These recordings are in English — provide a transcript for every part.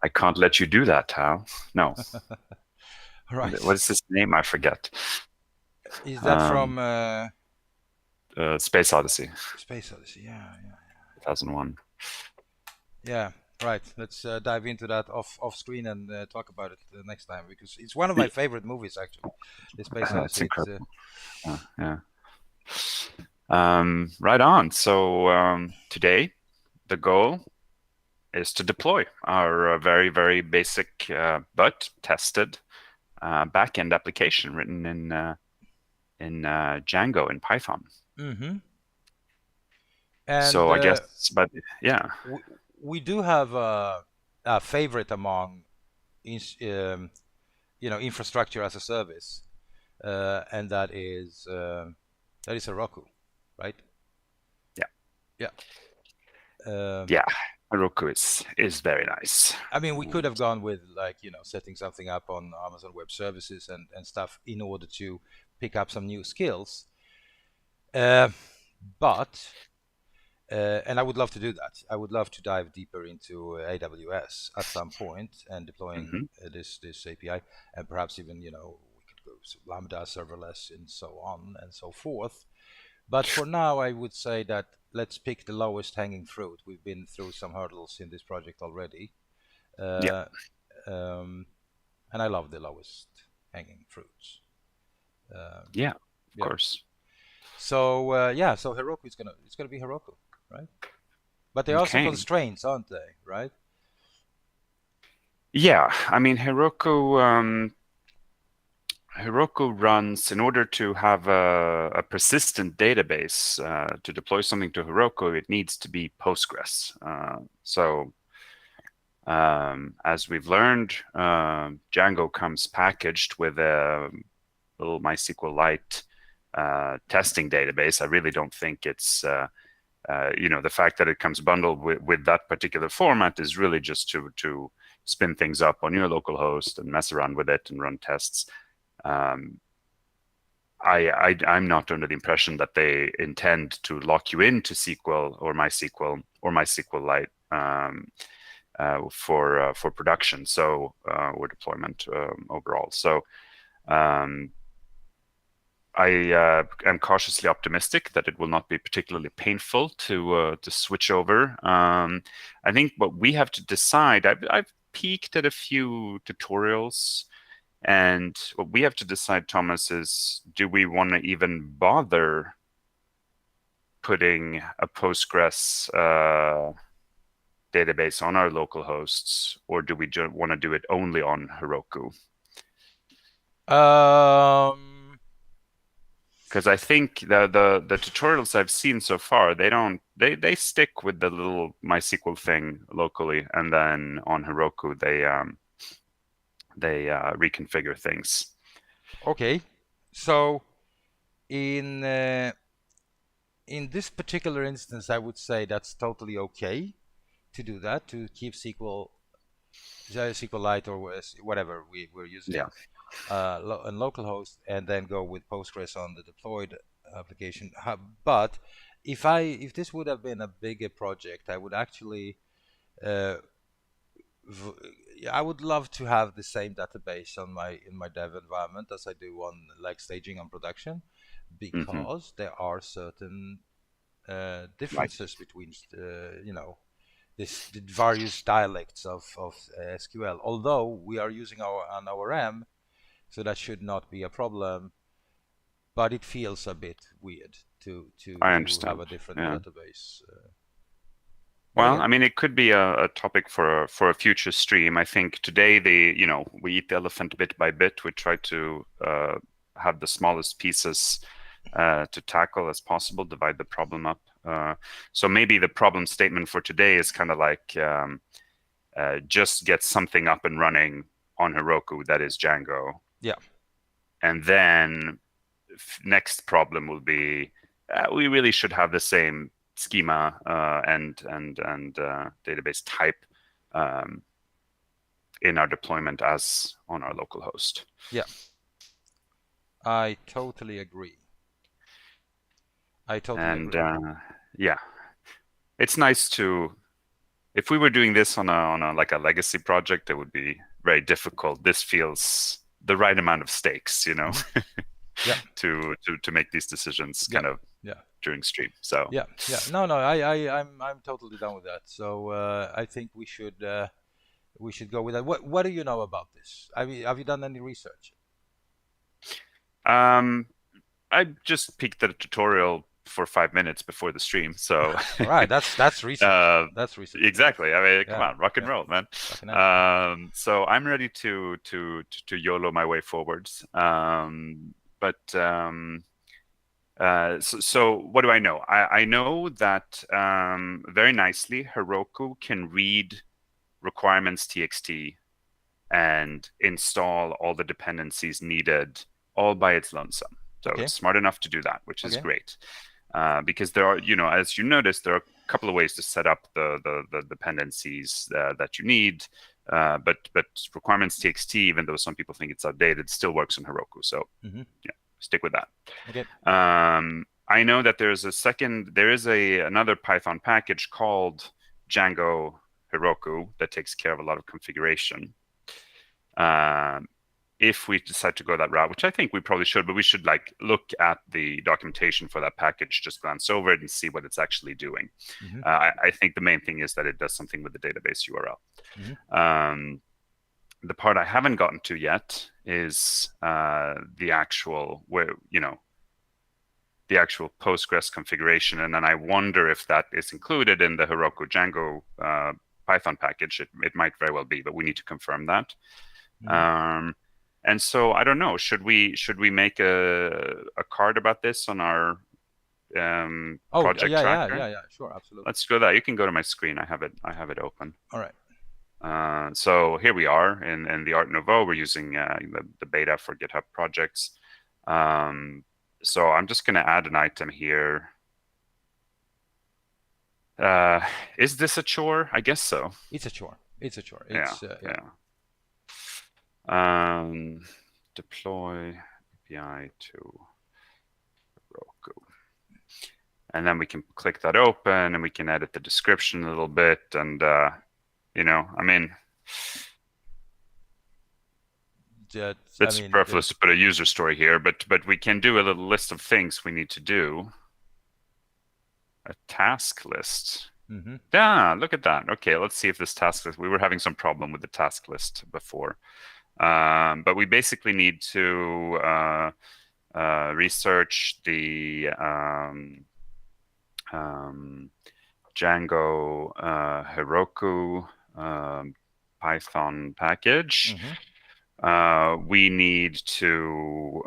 I can't let you do that, Hal. No. What Right. is his name? I forget. Is that Um, from Space Odyssey, Space Odyssey? Yeah, yeah, 2001. yeah. Right. Let's dive into that off screen and talk about it next time because it's one of Yeah, my favorite movies actually. The Space it's Odyssey. It's incredible. Yeah. Right on. So today, the goal is to deploy our very, very basic but tested backend application written in Django in Python. mm-hmm. And So I guess, but yeah, we, we do have a favorite among infrastructure as a service, and that is Heroku, right? yeah, Yeah. Um, yeah. Heroku is very nice. I mean, we could have gone with like setting something up on Amazon Web Services and stuff in order to pick up some new skills. Uh, but and I would love to do that. I would love to dive deeper into AWS at some point and deploying Hmm. this API, and perhaps even we could go Lambda serverless and so on and so forth. But for now, I would say that let's pick the lowest hanging fruit. We've been through some hurdles in this project already, Yeah, uh, um, and I love the lowest hanging fruits. Um, yeah, of yeah. course. So so Heroku is gonna be Heroku, right? But there are some Okay. constraints, aren't they? Right? Yeah, I mean Heroku runs in order to have a persistent database to deploy something to Heroku, it needs to be Postgres. As we've learned, Django comes packaged with a little MySQLite testing database. I really don't think it's the fact that it comes bundled with that particular format is really just to spin things up on your local host and mess around with it and run tests. Um, I'm not under the impression that they intend to lock you into SQL or MySQLite for production, or deployment overall. So um, I am cautiously optimistic that it will not be particularly painful to switch over. I think what we have to decide. I've peeked at a few tutorials, and what we have to decide, Thomas, is do we want to even bother putting a Postgres database on our local hosts, or do we want to do it only on Heroku? Um, Because I think the tutorials I've seen so far, they stick with the little MySQL thing locally, and then on Heroku they reconfigure things. okay. So in uh, in this particular instance, I would say that's totally okay to do that, to keep SQLite or whatever we're Yeah, using on localhost, and then go with Postgres on the deployed application. But if this would have been a bigger project, I would actually uh, I would love to have the same database on my in my dev environment as I do on like staging and production, hmm, because there are certain right. differences between the various dialects of SQL. Although we are using an ORM, so that should not be a problem. But it feels a bit weird I to have understand. a different Yeah. database. But Well, again, I mean, it could be a topic for a future stream. I think today we eat the elephant bit by bit. We try to have the smallest pieces to tackle as possible, divide the problem up. So maybe the problem statement for today is kind of like just get something up and running on Heroku that is Django, yeah, and then next problem will be we really should have the same schema and database type um, in our deployment as on our local host. yeah, I totally agree. I totally And agree. yeah, it's nice if we were doing this on a like a legacy project, it would be very difficult. This feels the right amount of stakes, Hmm. Yeah. to make these decisions Yeah. kind of Yeah. during stream. So Yeah. Yeah. No, no, I'm totally down with that. So I think we should go with that. What do you know about this? Have you done any research? um, I just peeked at a tutorial for 5 minutes before the stream. So All right, that's research. uh, That's research. exactly. I mean, come Yeah. on, rock and Yeah. roll, man. Fucking hell. Yeah. So I'm ready to YOLO my way forwards. So what do I know? I know that very nicely Heroku can read requirements txt and install all the dependencies needed all by its lonesome. So Okay. it's smart enough to do that, which is Okay. great. Because there are, as you noticed, there are a couple of ways to set up the dependencies that you need. But requirements txt, even though some people think it's outdated, still works on Heroku. So Hmm. yeah, stick with that. Okay. I know that there is another Python package called Django Heroku that takes care of a lot of configuration. If we decide to go that route, which I think we probably should, but we should like look at the documentation for that package, just glance over it and see what it's actually doing. Hmm. I think the main thing is that it does something with the database URL. Hmm. The part I haven't gotten to yet is the actual the actual Postgres configuration, and then I wonder if that is included in the Heroku Django Python package. It might very well be, but we need to confirm that. Hmm. And so I don't know. Should we make a card about this on our Oh, project yeah, yeah, tracker? yeah, yeah. Sure, absolutely. Let's go there. You can go to my screen. I have it open. All right. So here we are in the Art Nouveau. We're using the beta for GitHub projects. So I'm just going to add an item here. Is this a chore? I guess so. It's a chore. It's a chore. Yeah, It's yeah. yeah. Deploy API to Roku. And then we can click that open and we can edit the description a little bit. And, I mean, it's superfluous to put a user story here, but we can do a little list of things we need to do. A task list. Mm-hmm. Yeah, look at that. Okay, let's see if this task list, we were having some problem with the task list before. But we basically need to research the Django Heroku Python package. Mm-hmm. We need to,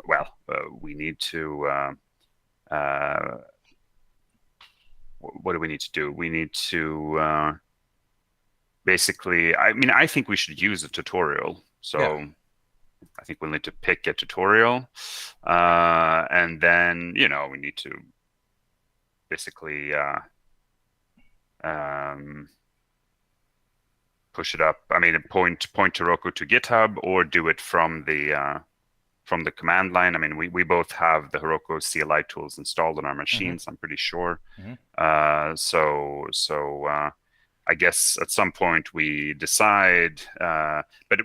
what do we need to do? We need to basically, I think we should use a tutorial. So yeah. I think we'll need to pick a tutorial. And then, we need to basically push it up. Point Heroku to GitHub or do it from the command line. We both have the Heroku CLI tools installed on our machines, I'm pretty sure. So I guess at some point we decide, but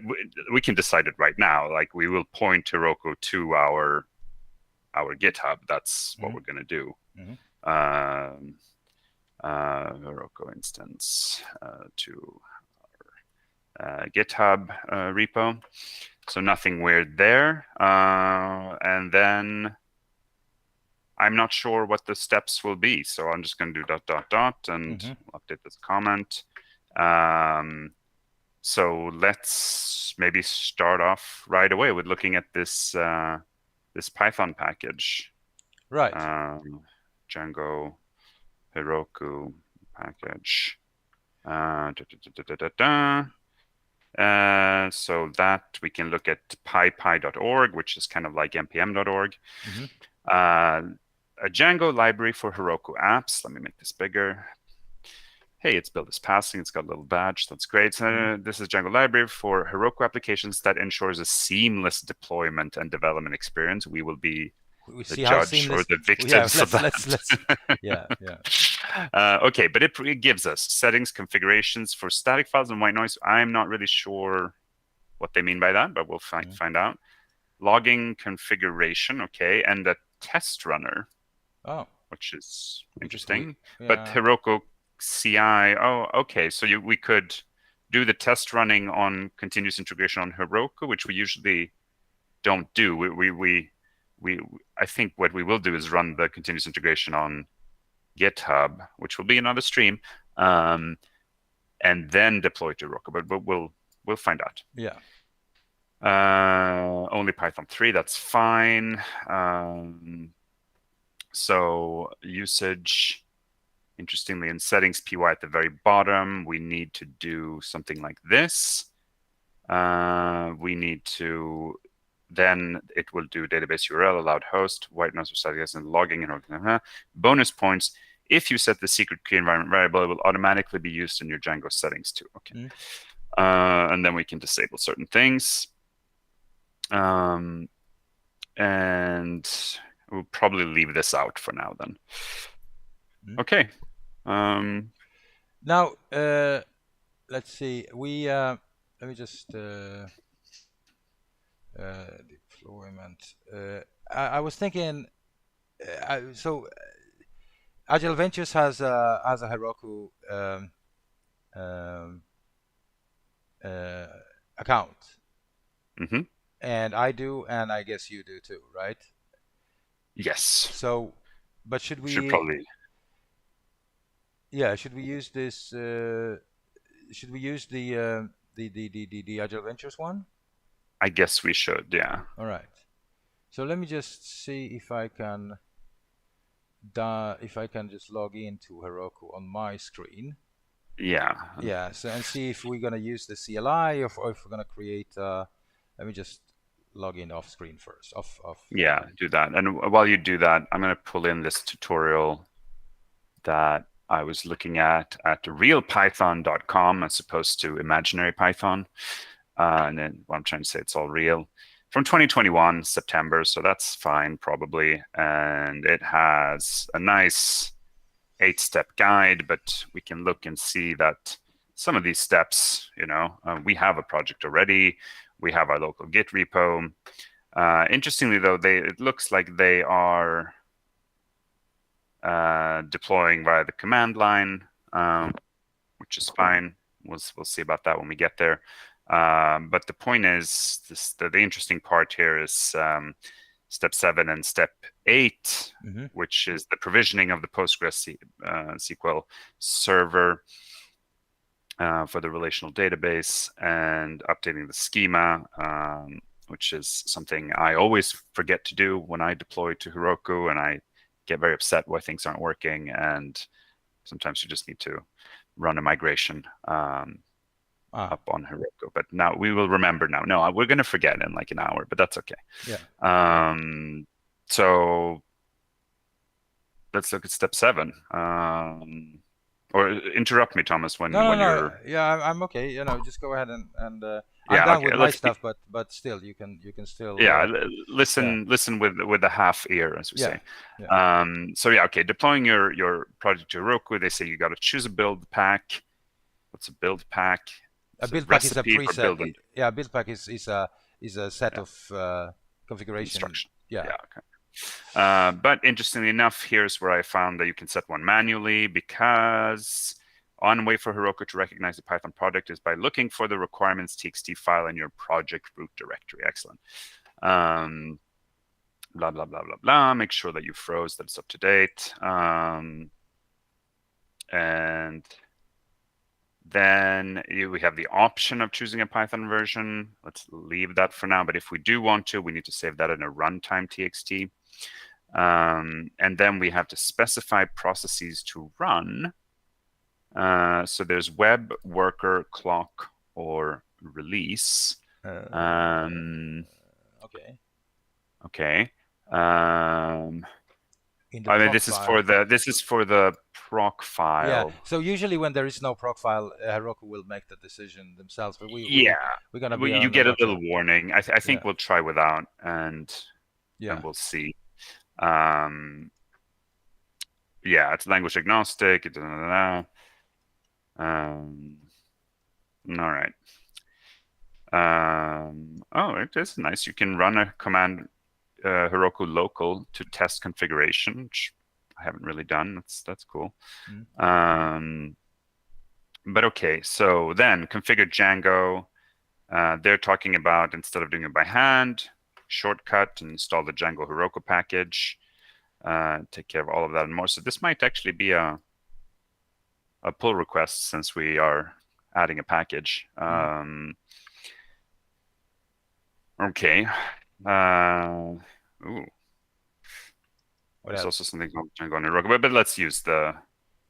we can decide it right now. Like we will point Heroku to our GitHub. That's what we're going to do. Heroku instance to our GitHub repo. So nothing weird there. And then I'm not sure what the steps will be. So I'm just going to do ... and update this comment. So let's maybe start off right away with looking at this this Python package. Right. Django Heroku package. So that we can look at pypy.org, which is kind of like npm.org. A Django library for Heroku apps. Let me make this bigger. Hey, it's built as passing. It's got a little badge. That's great. This is Django library for Heroku applications that ensures a seamless deployment and development experience. We will be we the see how judge or seamless. the Yeah, victims of let's. that. Yeah, yeah. Okay, but it gives us settings, configurations for static files and white noise. I'm not really sure what they mean by that, but we'll Mm. find out. Logging configuration, okay, and a test runner, Oh, which is if we, interesting. But yeah. Heroku CI, oh, okay, so we could do the test running on continuous integration on Heroku, which we usually don't do. We I think what we will do is run the continuous integration on GitHub, which will be another stream, and then deploy to Heroku. But we'll find out. Yeah. Only Python 3, that's fine. So usage, interestingly, in settings PY at the very bottom, we need to do something like this. We need to, then it will do database URL, allowed host, white noise or static and logging and bonus points. If you set the secret key environment variable, it will automatically be used in your Django settings too. Okay. Mm. And then we can disable certain things. And we'll probably leave this out for now then. Mm. Okay. Now, let's see. Let me just deployment. I was thinking. So Agile Ventures has a Heroku um, uh, account, Mm-hmm. and I do, and I guess you do too, right? Yes. So, but should Should we? probably. Yeah, should we use this? Should we use the Agile Ventures one? I guess we should. Yeah. All right. So let me just see if I can just log into Heroku on my screen. Yeah. Yeah. So and see if we're gonna use the CLI or if we're gonna create. Let me just log in off screen first. Yeah, do that. And while you do that, I'm going to pull in this tutorial that I was looking at realpython.com as opposed to imaginary Python. And then what I'm trying to say, it's all real. From 2021, September, so that's fine probably. And it has a nice 8-step guide, but we can look and see that some of these steps, we have a project already. We have our local Git repo. Interestingly, though, it looks like they are deploying via the command line, which is fine. We'll see about that when we get there. But the point is, the interesting part here is step 7 and step 8, Mm-hmm. which is the provisioning of the Postgres SQL server for the relational database and updating the schema, which is something I always forget to do when I deploy to Heroku, and I get very upset why things aren't working. And sometimes you just need to run a migration up on Heroku. But now we will remember now. No, we're going to forget in like an hour, but that's okay. Yeah. So let's look at step 7. Or interrupt me, Thomas, when you're. Yeah, I'm okay. Just go ahead and I'm Yeah, done okay. with my stuff, but still, you can still. Yeah, listen with a half ear, as we say. Yeah. So yeah, okay. Deploying your project to Heroku, they say you got to choose a build pack. What's a build pack? A build pack is a recipe for preset. building. Yeah, a build pack is a set of configuration. Instruction. Yeah. Okay. But interestingly enough, here's where I found that you can set one manually, because one way for Heroku to recognize the Python project is by looking for the requirements TXT file in your project root directory. Excellent. Blah, blah, blah, blah, blah. Make sure that you froze, that it's up to date. And then we have the option of choosing a Python version. Let's leave that for now. But if we do want to, we need to save that in a runtime TXT. And then we have to specify processes to run. So there's web, worker, clock, or release. Okay. Okay. This is for the proc file. Yeah. So usually when there is no proc file, Heroku will make the decision themselves. But we're gonna be. You get a little warning. I think we'll try without, and we'll see. Yeah, it's language agnostic. Um, all right. Oh, it is nice. You can run a command Heroku local to test configuration, which I haven't really done. That's cool. Mm. But okay, so then configure Django. They're talking about instead of doing it by hand, shortcut and install the Django Heroku package. Take care of all of that and more. So this might actually be a pull request since we are adding a package. Okay. Ooh, What there's else? also something called Django on Heroku, but let's use the.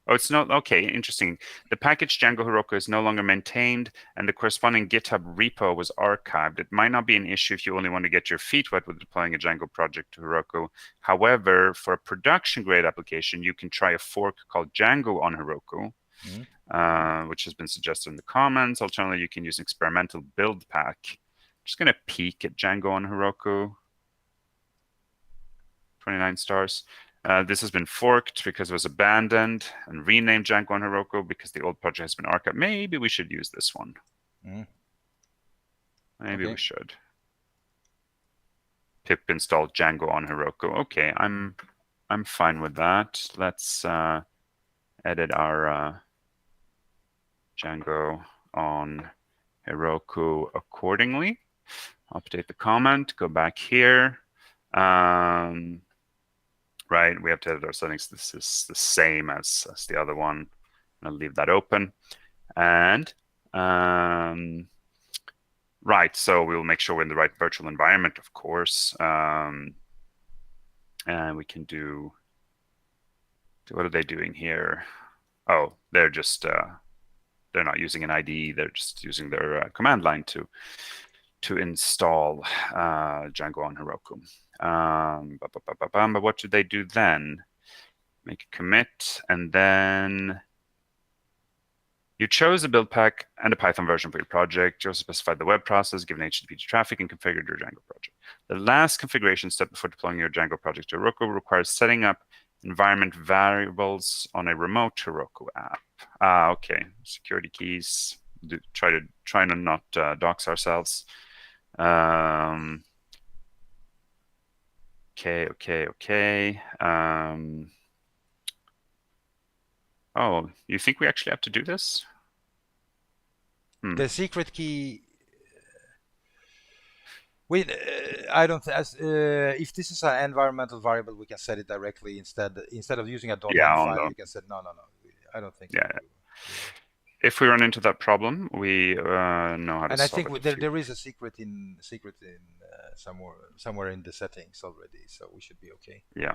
Oh, it's not okay. Interesting. The package Django Heroku is no longer maintained, and the corresponding GitHub repo was archived. It might not be an issue if you only want to get your feet wet with deploying a Django project to Heroku. However, for a production-grade application, you can try a fork called Django on Heroku, which has been suggested in the comments. Alternatively, you can use an experimental build pack. I'm just going to peek at Django on Heroku. 29 stars. This has been forked because it was abandoned and renamed Django on Heroku because the old project has been archived. Maybe we should use this one. Maybe we should. Pip install Django on Heroku. Okay, I'm fine with that. Let's edit our Django on Heroku accordingly. Update the comment. Go back here. Right, we have to edit our settings. This is the same as the other one. I'll leave that open. And right, so we'll make sure we're in the right virtual environment, of course. And we can do, what are they doing here? Oh, they're just, they're not using an IDE. They're just using their command line to install Django on Heroku. But what should they do then? Make a commit, and then you chose a build pack and a Python version for your project. You also specified the web process, given HTTP traffic, and configured your Django project. The last configuration step before deploying your Django project to Heroku requires setting up environment variables on a remote Heroku app. Okay, security keys. Try to not dox ourselves. Okay. Oh, you think we actually have to do this? The secret key. I don't. If this is an environmental variable, we can set it directly instead of using a .env file. You can say no. I don't think. Yeah. If we run into that problem, we know how to solve it. And I think there is a secret in somewhere in the settings already, so we should be okay. Yeah.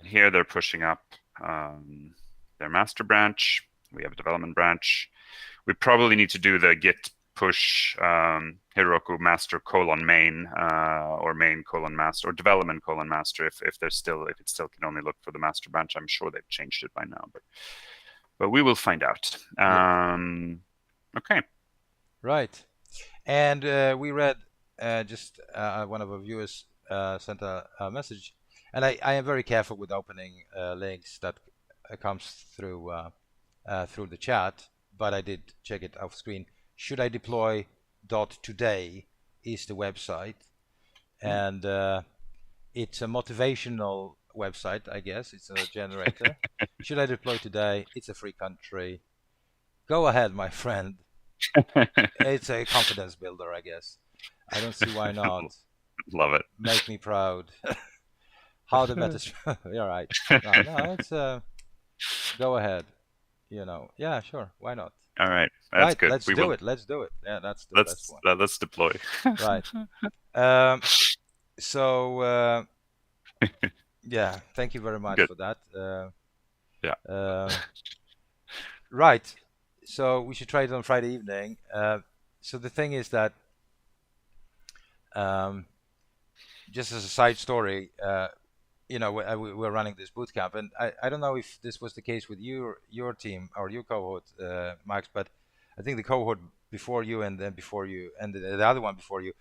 Here they're pushing up their master branch. We have a development branch. We probably need to do the git push Heroku master :main or main :master or development :master if it still can only look for the master branch. I'm sure they've changed it by now, but we will find out. Okay. Right. And we read just one of our viewers sent a message, and I am very careful with opening links that comes through the chat, but I did check it off screen. Should I deploy .today is the website, and it's a motivational website, I guess. It's a generator. Should I deploy today? It's a free country. Go ahead, my friend. It's a confidence builder, I guess. I don't see why not. Love it. Make me proud. How the better. You're right. No, it's go ahead. Yeah, sure. Why not? All right, that's good. Let's do it. Let's do it. Yeah, that's the best one. Let's deploy. Right. So yeah, thank you very much for that. Yeah. Right. So we should try it on Friday evening. So the thing is that, just as a side story, we're running this bootcamp, and I don't know if this was the case with your team or your cohort, Max, but I think the cohort before you and then before you and the other one before you,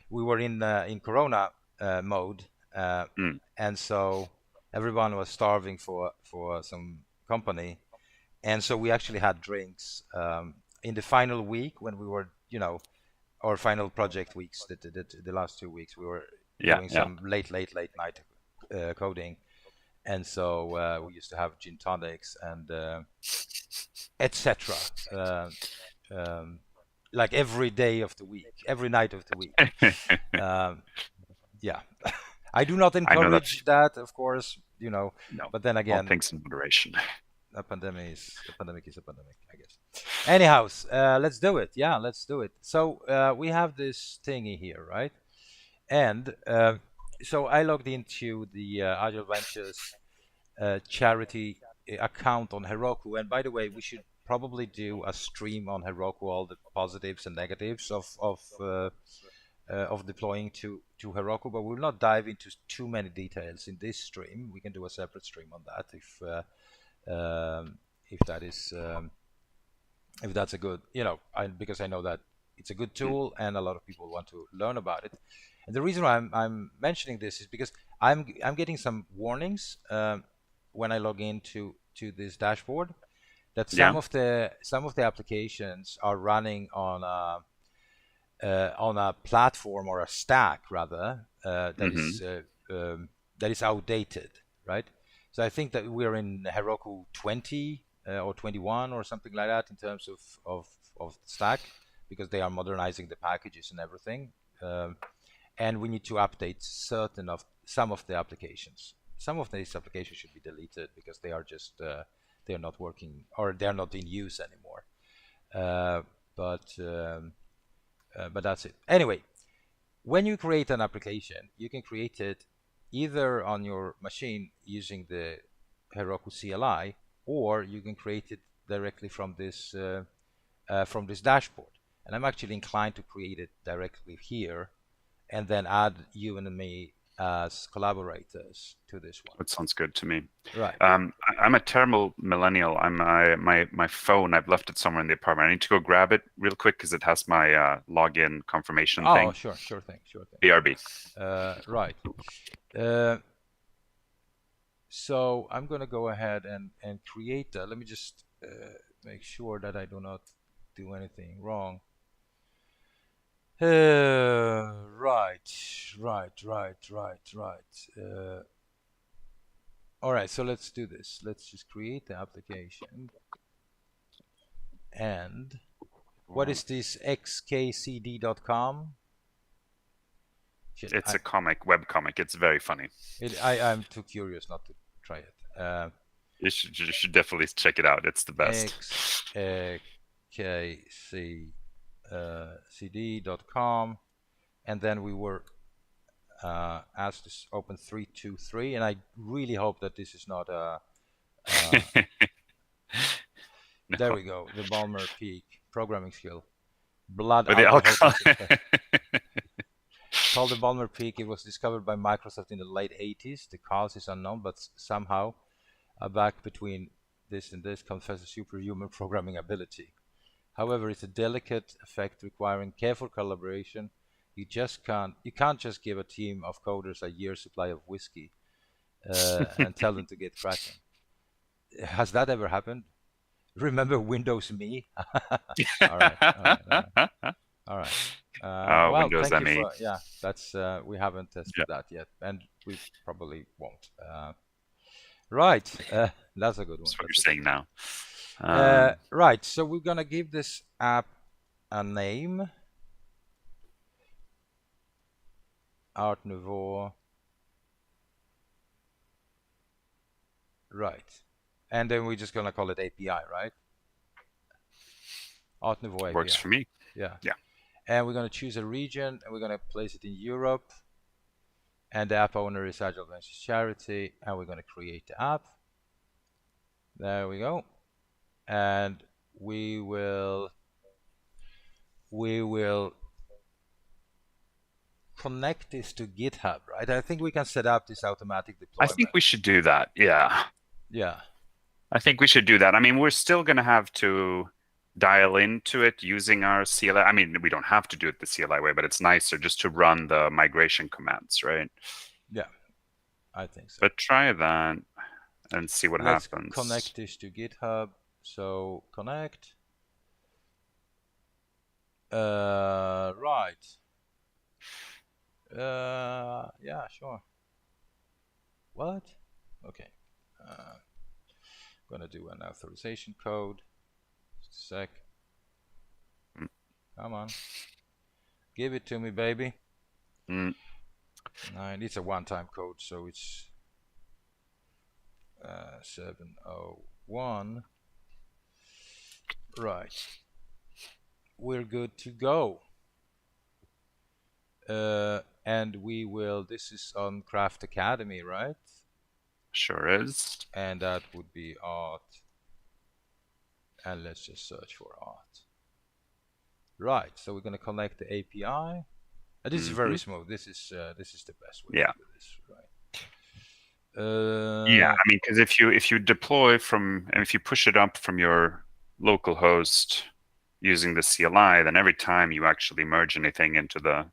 we were in Corona mode, Mm. and so everyone was starving for some company, and so we actually had drinks in the final week when we were, our final project weeks. The last 2 weeks we were Yeah, doing yeah. some late night coding, and so we used to have gin tonics and etc. Um, like every day of the week, every night of the week. Um, yeah, I do not I know encourage that's that, of course, no, but then all again, things in moderation. a pandemic is a pandemic, I guess. Anyhow, let's do it. Yeah, let's do it. So we have this thingy here, right? And so I logged into the Agile Ventures charity account on Heroku. And by the way, we should probably do a stream on Heroku, all the positives and negatives of deploying to Heroku. But we'll not dive into too many details in this stream. We can do a separate stream on that if that is if that's a good, because I know that it's a good Mm. tool and a lot of people want to learn about it. And the reason why I'm mentioning this is because I'm getting some warnings when I log into this dashboard that Yeah. some of the applications are running on a platform or a stack rather Hmm. that is outdated, right? So I think that we're in Heroku 20 or 21 or something like that in terms of stack, because they are modernizing the packages and everything. And we need to update some of the applications. Some of these applications should be deleted because they are just they are not working or they are not in use anymore. Uh, but um, but that's it. Anyway, when you create an application, you can create it either on your machine using the Heroku CLI, or you can create it directly from this dashboard. And I'm actually inclined to create it directly here, and then add you and me as collaborators to this one. That sounds good to me. Right. I'm a terrible millennial. My phone. I've left it somewhere in the apartment. I need to go grab it real quick because it has my login confirmation Oh, thing. sure thing, sure thing. BRB. Right. Uh, so I'm going to go ahead and create that. Let me just make sure that I do not do anything wrong. Right. All right, so let's do this. Let's just create the application. And what is this xkcd.com? Shit, It's a web comic. It's very funny. I'm too curious not to try it. You should definitely check it out. It's the best. xkcd.com, and then we were asked to open 323, and I really hope that this is not a No. there we go, the Balmer Peak programming skill, blood With the alcohol alcohol. concentration. Called the Balmer Peak, it was discovered by Microsoft in the late 80s. The cause is unknown, but somehow back between this and this confesses superhuman programming ability. However, it's a delicate effect requiring careful collaboration. You can't just give a team of coders a year's supply of whiskey and tell them to get cracking. Has that ever happened? Remember Windows Me? All right. Well, Windows thank you ME. for that's we haven't tested Yeah, that yet, and we probably won't. Right, that's a good one. that's what you're That's a good saying now. one. Right, so we're gonna give this app a name. Art Nouveau. Right, and then we're just gonna call it API, right? Art Nouveau API. Works for me. Yeah. Yeah. And we're gonna choose a region, and we're gonna place it in Europe. And the app owner is Agile Ventures Charity, and we're gonna create the app. There we go. And we will connect this to GitHub, right? I think we can set up this automatic I deployment. think we should do that. Yeah. Yeah. I think we should do that. I mean, we're still going to have to dial into it using our CLI. I mean, we don't have to do it the CLI way, but it's nicer just to run the migration commands, right? Yeah, I think so. But try that and see what Let's happens. connect this to GitHub. So connect. Right. Yeah, sure. What? Okay. Gonna do an authorization code. Just a sec. Mm. Come on. Give it to me, baby. Mm. And it's a one-time code, so it's 701. Right. We're good to go. And we will. This is on Craft Academy, right? Sure is. And that would be art. And let's just search for art. Right. So we're gonna connect the API. This is very Hmm. smooth. This is the best way Yeah. to do this, right? Yeah. I mean, because if you deploy from and if you push it up from your local host using the CLI, then every time you actually merge anything into the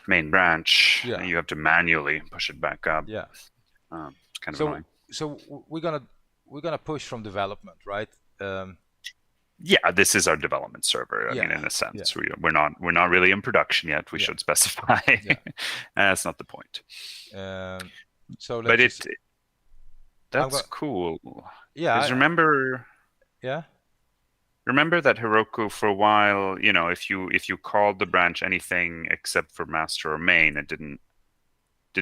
main branch, Yeah, and you have to manually push it back up. yeah. It's kind of So annoying. we're gonna push from development, right? Um, Yeah, this is our development server. I mean, yeah, in a yeah, sense, we're not really in production yet. We yeah, should specify. yeah. That's not the point. Um, so But let's just. I'm that's going. cool. Yeah, Because yeah. remember that Heroku for a while, if you called the branch anything except for master or main, it didn't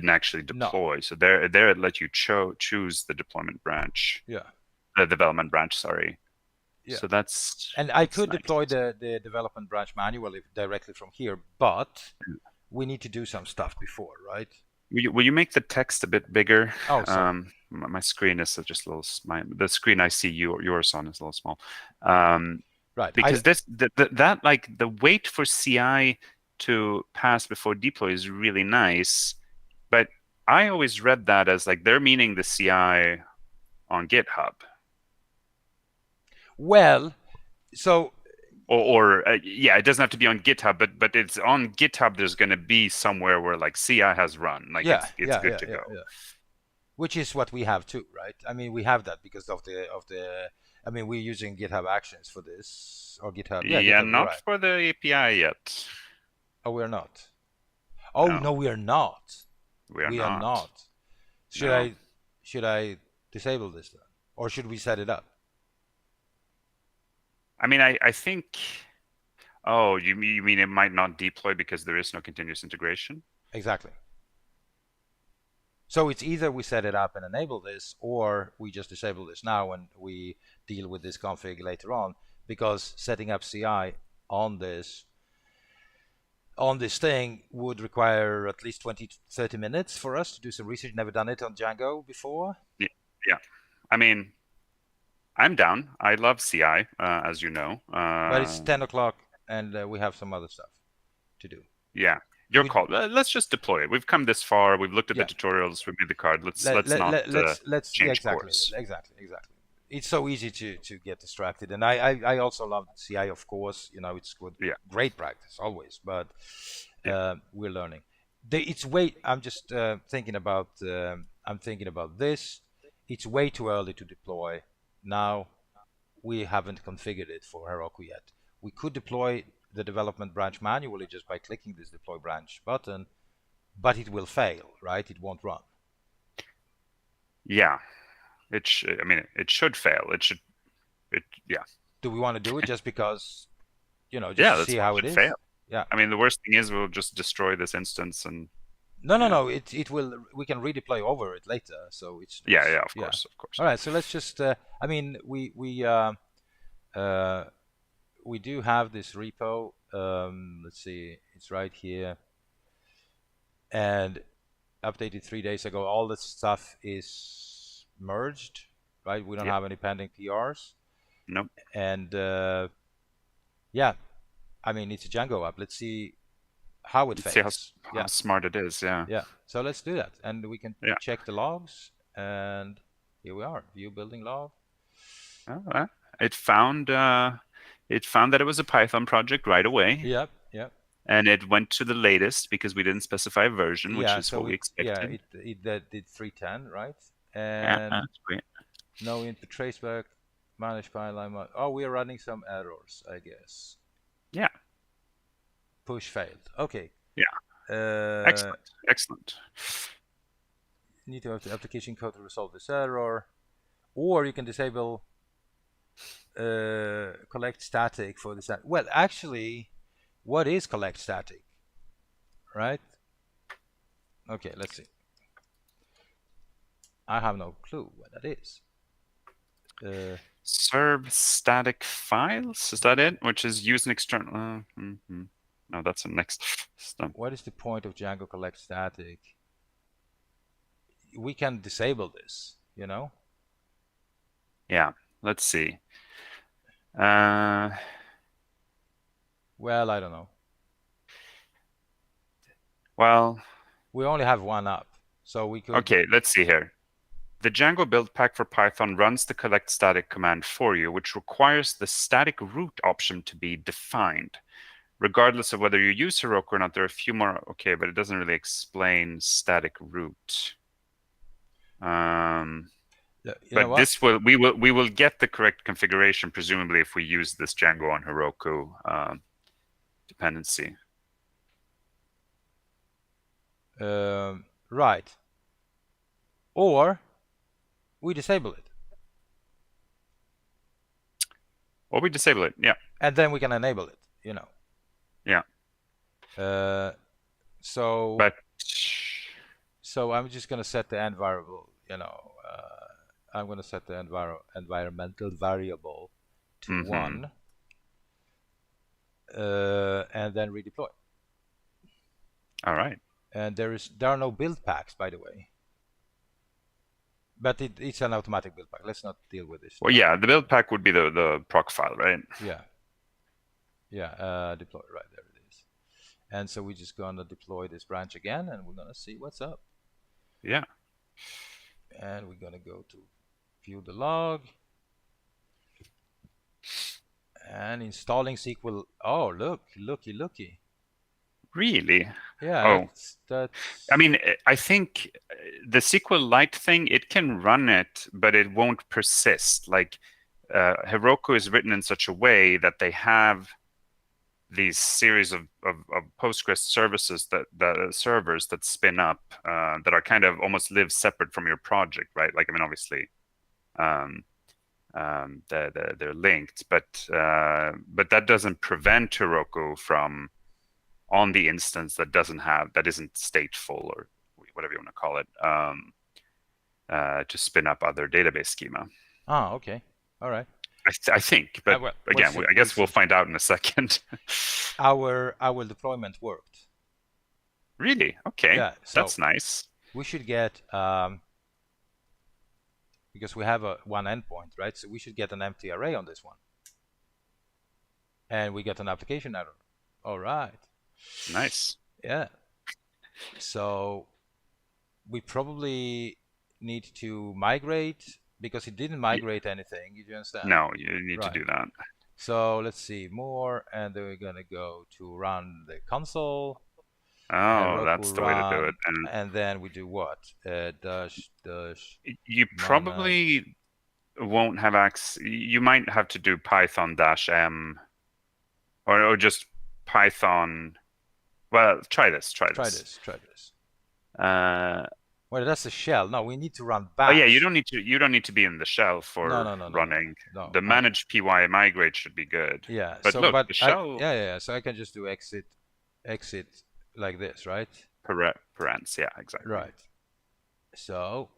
actually No. deploy. So there it let you choose the deployment branch, Yeah, the development branch, sorry. yeah. So that's And I that's could deploy nice. the development branch manually directly from here, but we need to do some stuff before, right? Will you make the text a bit bigger? Oh, sorry. My screen is just a little. The screen I see yours on is a little small. Right. Because that like the wait for CI to pass before deploy is really nice, but I always read that as like they're meaning the CI on GitHub, Well, so or yeah, it doesn't have to be on GitHub, but it's on GitHub. There's going to be somewhere where like CI has run, like yeah, it's yeah, good yeah, to yeah, go. yeah. Which is what we have too, right? I mean, we have that because of the. I mean, we're using GitHub Actions for this or GitHub. Yeah, Yeah, GitHub. You're not right. for the API yet. Oh, we're not. Oh No, no, we are not. we are We are not. not. Should No. I should I disable this then, or should we set it up? I mean, I think. Oh, you mean it might not deploy because there is no continuous integration? Exactly. So it's either we set it up and enable this, or we just disable this now and we deal with this config later on. Because setting up CI on this thing would require at least 20 to 30 minutes for us to do some research. Never done it on Django before. Yeah. Yeah. I mean, I'm down. I love CI, as you know. But it's 10 o'clock and we have some other stuff to do. Yeah, your We, call. Let's just deploy it. We've come this far. We've looked at the yeah, tutorials. We made the card. Let's let, let's let, not let, let's yeah, change exactly, course. exactly. It's so easy to get distracted, and I also love CI, of course. It's good, Yeah. great practice always, but Yeah. we're learning. It's way. I'm just thinking about. I'm thinking about this. It's way too early to deploy now. We haven't configured it for Heroku yet. We could deploy the development branch manually just by clicking this deploy branch button, but it will fail, right? It won't run. Yeah. I mean, it should fail. It should. It. Yeah. Do we want to do it just because, just Yeah. to see That's why it how it should is? fail. Yeah. I mean, the worst thing is we'll just destroy this instance and No, no, yeah. no. It will. We can redeploy over it later. So Yeah. it's Yeah. Of yeah. course. Of course. All right. So let's just. I mean, uh, we do have this repo. Let's see. It's right here, and updated 3 days ago. All this stuff is merged, right? We don't Yeah. have any pending PRs, Nope. and yeah. I mean, it's a Django app. Let's see how it Let's see fails. how Yeah. smart it is. Yeah. Yeah, so let's do that, and we can Yeah. check the logs, and here we are, view building log. Oh, it found that it was a Python project right away. Yep, yep. And it went to the latest because we didn't specify a version, which Yeah, is what so we yeah, expected. did 310, right? Yeah, And that's great. no input traceback, manage pipeline. Oh, we're running some errors, I guess. Yeah, Push failed. Okay. yeah, Uh, excellent, excellent. need to have the application code to resolve this error, or you can disable collect static for this. Well, actually, what is collect static, right? Okay, let's see. I have no clue what that is. Serve static files, is that it? Which is use an external. No, that's the next step. What is the point of Django collect static? We can disable this, you know? Yeah, let's see. Uh, Well, I don't know. well, We only have one up, so we could. okay, let's see here. The Django build pack for Python runs the collect static command for you, which requires the static root option to be defined. Regardless of whether you use Heroku or not, there are a few more. Okay, but it doesn't really explain static root. You know But what? this we will get the correct configuration presumably if we use this Django on Heroku dependency. Right. Or we disable it, Or we disable it. Yeah. and then we can enable it. You know. Yeah. So. But So I'm just gonna set the end variable. You know, I'm gonna set the environmental variable to 1, and then redeploy. All right. And there are no build packs, by the way. But it's an automatic build pack. Let's not deal with this. Well, yeah, the build pack would be the proc file, right? Yeah. Deploy. Right, there it is. And so we're just gonna deploy this branch again, and we're gonna see what's up. Yeah. And we're gonna go to view the log. And installing SQL. Oh, looky. Really? Yeah, Oh, that's. I mean, I think the SQLite thing, it can run it, but it won't persist. Like Heroku is written in such a way that they have these series of Postgres services that servers that spin up that are kind of almost live separate from your project, right? Like, I mean, obviously, they're linked, but that doesn't prevent Heroku from on the instance that isn't stateful or whatever you want to call it to spin up other database schema. Ah, okay, all right. I think, but well, again, I guess we'll find out in a second. Our deployment worked. Really? Okay. Yeah, so that's nice. we should get because we have one endpoint, right? So we should get an empty array on this one, and we get an application error. All right. Nice. Yeah. So we probably need to migrate because it didn't migrate anything. You understand? No, you need to do that. So let's see more, and then we're gonna go to run the console. Oh, that's the way to do it. And then we do what? Dash. You probably won't have access. You might have to do Python -m, or just Python. Well, try this. Try this. Well, that's a shell. No, we need to run bash. Oh yeah, you don't need to be in the shell for running. No. The manage py migrate should be good. Yeah. But so, look, but the shell. Yeah. So I can just do exit like this, right? Parents. Yeah, exactly. Right. So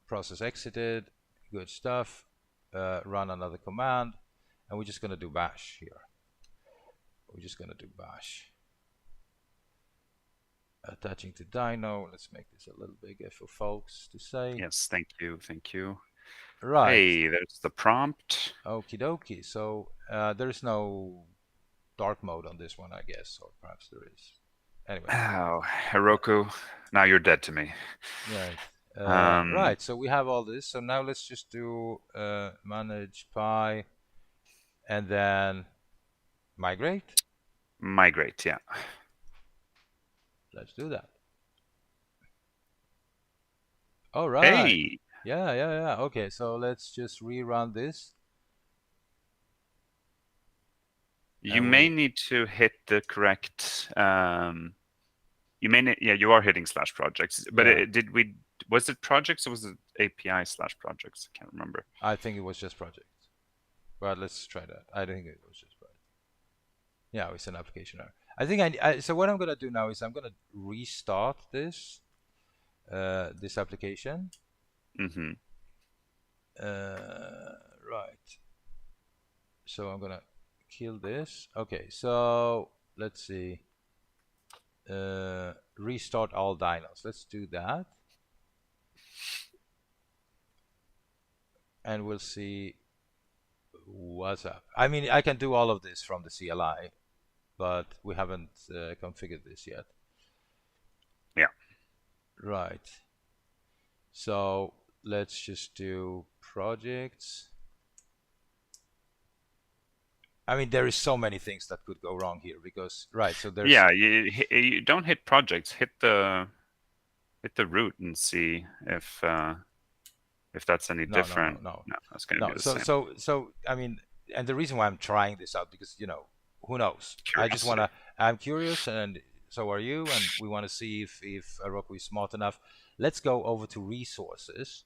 process exited. Good stuff. Run another command, and we're just gonna do bash here. We're just gonna do bash. Attaching to Dino. Let's make this a little bigger for folks to say. Yes, thank you. Right. Hey, there's the prompt. Okie dokie. So there is no dark mode on this one, I guess, or perhaps there is. Anyway. Oh, Heroku, now you're dead to me. Right. Right. So we have all this. So now let's just do manage py, and then migrate. Migrate, yeah. Let's do that. All right. Hey, Yeah. Okay, so let's just rerun this. you And may we, need to hit the correct. You may need, yeah, you are hitting slash projects, but yeah, was it projects or was it API slash projects? I can't remember. I think it was just project. But let's try that. I think it was just project. Yeah, it's an application error. I think so what I'm gonna do now is I'm gonna restart this application. Mm-hmm. Right. So I'm gonna kill this. Okay, so let's see. Restart all dynos. Let's do that. And we'll see what's up. I mean, I can do all of this from the CLI, but we haven't configured this yet. Yeah. Right. So let's just do projects. I mean, there is so many things that could go wrong here because, right, so there's... Yeah, you don't hit projects, hit the root and see if that's any No, different. No, that's going to no. be the So, same. I mean, and the reason why I'm trying this out because who knows? I just Curiosity. wanna. I'm curious, and so are you, and we want to see if Heroku is smart enough. Let's go over to resources,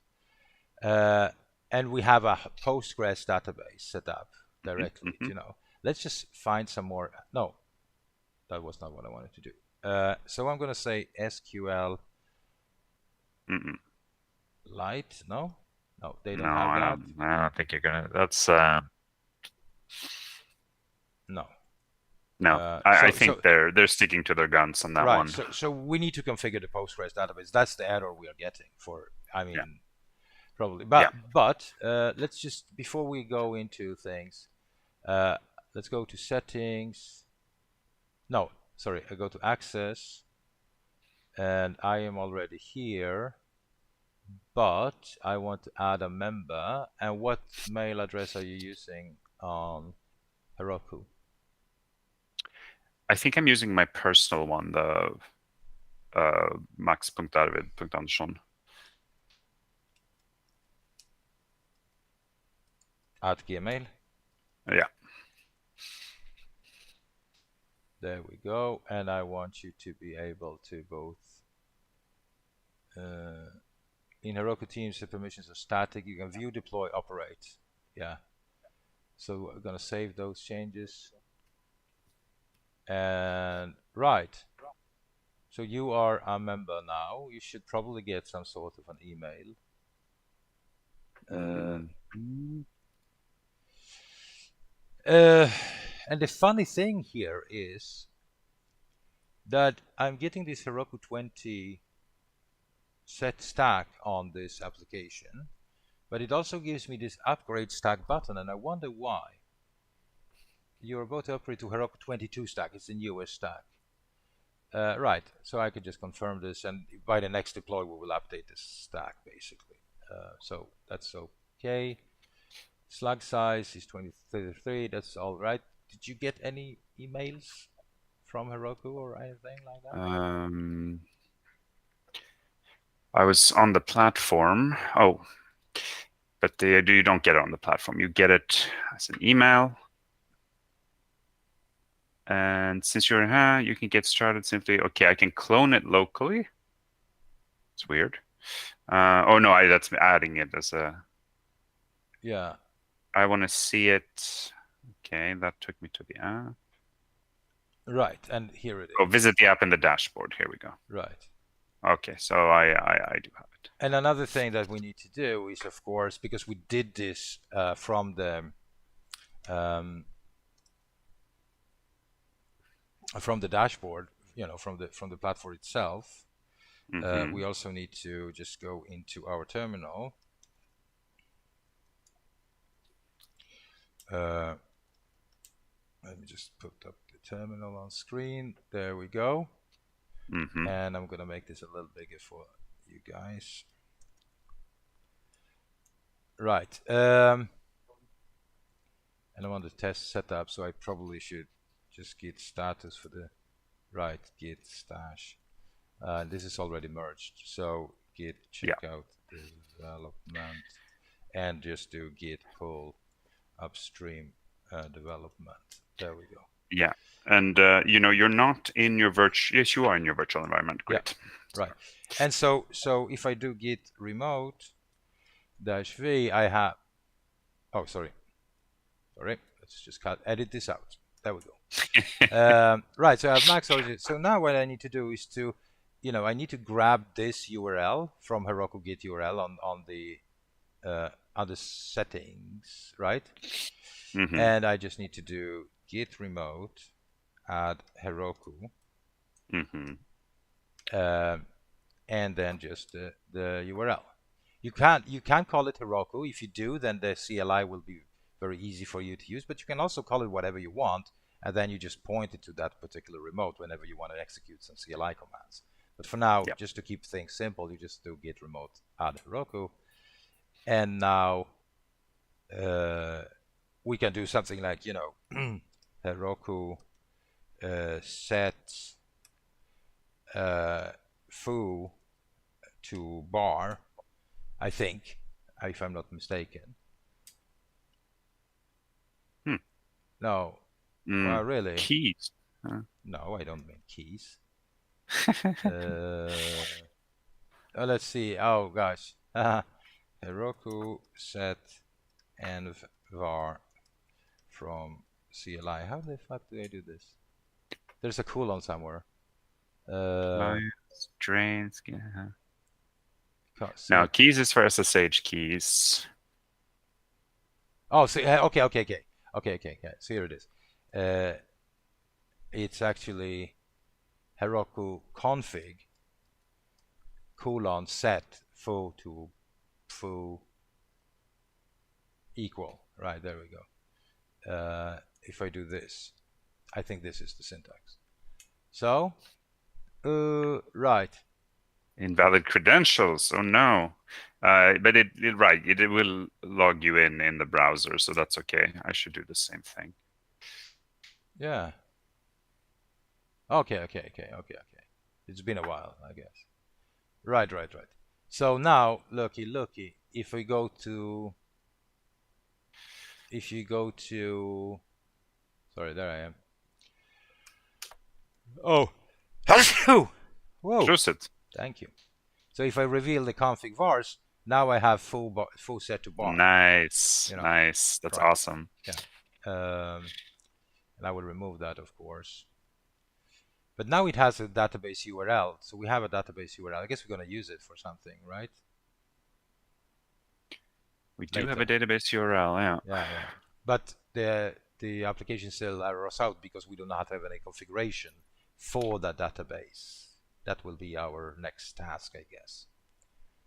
uh, and we have a Postgres database set up directly. Mm-hmm. Let's just find some more. No, that was not what I wanted to do. So I'm gonna say SQL Mm-mm. Lite. No, no, they No, don't have that. I don't think you're gonna. That's No. no. I think they're sticking to their guns on that Right. one. So we need to configure the Postgres database. That's the error we are getting for. I Yeah, mean, probably. yeah. But let's just before we go into things, uh, let's go to settings. No, sorry. I go to access, and I am already here. But I want to add a member. And what mail address are you using on Heroku? I think I'm using my personal one, the max.arvid.andersson. At Gmail. Yeah. There we go. And I want you to be able to both in Heroku Teams, the permissions are static. You can view, deploy, operate. Yeah. So we're gonna save those changes. And right. So you are a member now. You should probably get some sort of an email. Mm-hmm. And the funny thing here is that I'm getting this Heroku 20 set stack on this application, but it also gives me this upgrade stack button, and I wonder why. You're about to upgrade to Heroku 22 stack. It's the newest stack. Right, so I could just confirm this, and by the next deploy, we will update this stack, basically. So that's okay. Slug size is 2033. That's all right. Did you get any emails from Heroku or anything like that? I was on the platform. Oh, but you don't get it on the platform. You get it as an email. And since you're here, you can get started simply. Okay, I can clone it locally. It's weird. Oh no, that's adding it as a. Yeah. I want to see it. Okay, that took me to the app. Right, and here it is. Oh, visit the app in the dashboard. Here we go. Right. Okay, so I do have it. And another thing that we need to do is, of course, because we did this from the dashboard, from the platform itself. We also need to just go into our terminal. Let me just put up the terminal on screen. There we go. And I'm gonna make this a little bigger for you guys. Right. And I'm on the test setup, so I probably should just git status for the right git stash. This is already merged, so git checkout development, and just do git pull upstream development. There we go. Yeah, and you're not in your virtual. Yes, you are in your virtual environment. Great. Yeah, right. And so if I do git remote -v, I have. Oh, sorry. Let's just edit this out. There we go. Right. So I have max origin. So now what I need to do is to, I need to grab this URL from Heroku git URL on the other settings, right? Mm-hmm. And I just need to do git remote add Heroku, and then just the URL. You can't call it Heroku. If you do, then the CLI will be very easy for you to use. But you can also call it whatever you want, and then you just point it to that particular remote whenever you want to execute some CLI commands. But for now, just to keep things simple, you just do git remote add Heroku, and now we can do something like Heroku set foo to bar, I think, if I'm not mistaken. No. Well, really? Keys. No, I don't mean keys. Let's see. Oh gosh. Heroku set and var from CLI. How the fuck do I do this? There's a colon somewhere. Drains. Now keys is for SSH keys. Oh, so okay. So here it is. It's actually Heroku config set foo to foo equal. Right, there we go. If I do this, I think this is the syntax. So, right. Invalid credentials. Oh no. But it will log you in the browser, so that's okay. I should do the same thing. Yeah. Okay. It's been a while, I guess. Right. So now, looky. If you go to, sorry, there I am. Oh. Whoa. Close it. Thank you. So if I reveal the config vars, now I have full set to bar. Nice. Nice. That's awesome. Yeah. And I will remove that, of course. But now it has a database URL. So we have a database URL. I guess we're going to use it for something, right? We do have a database URL, yeah. But the application still errors out because we do not have any configuration for that database. That will be our next task, I guess.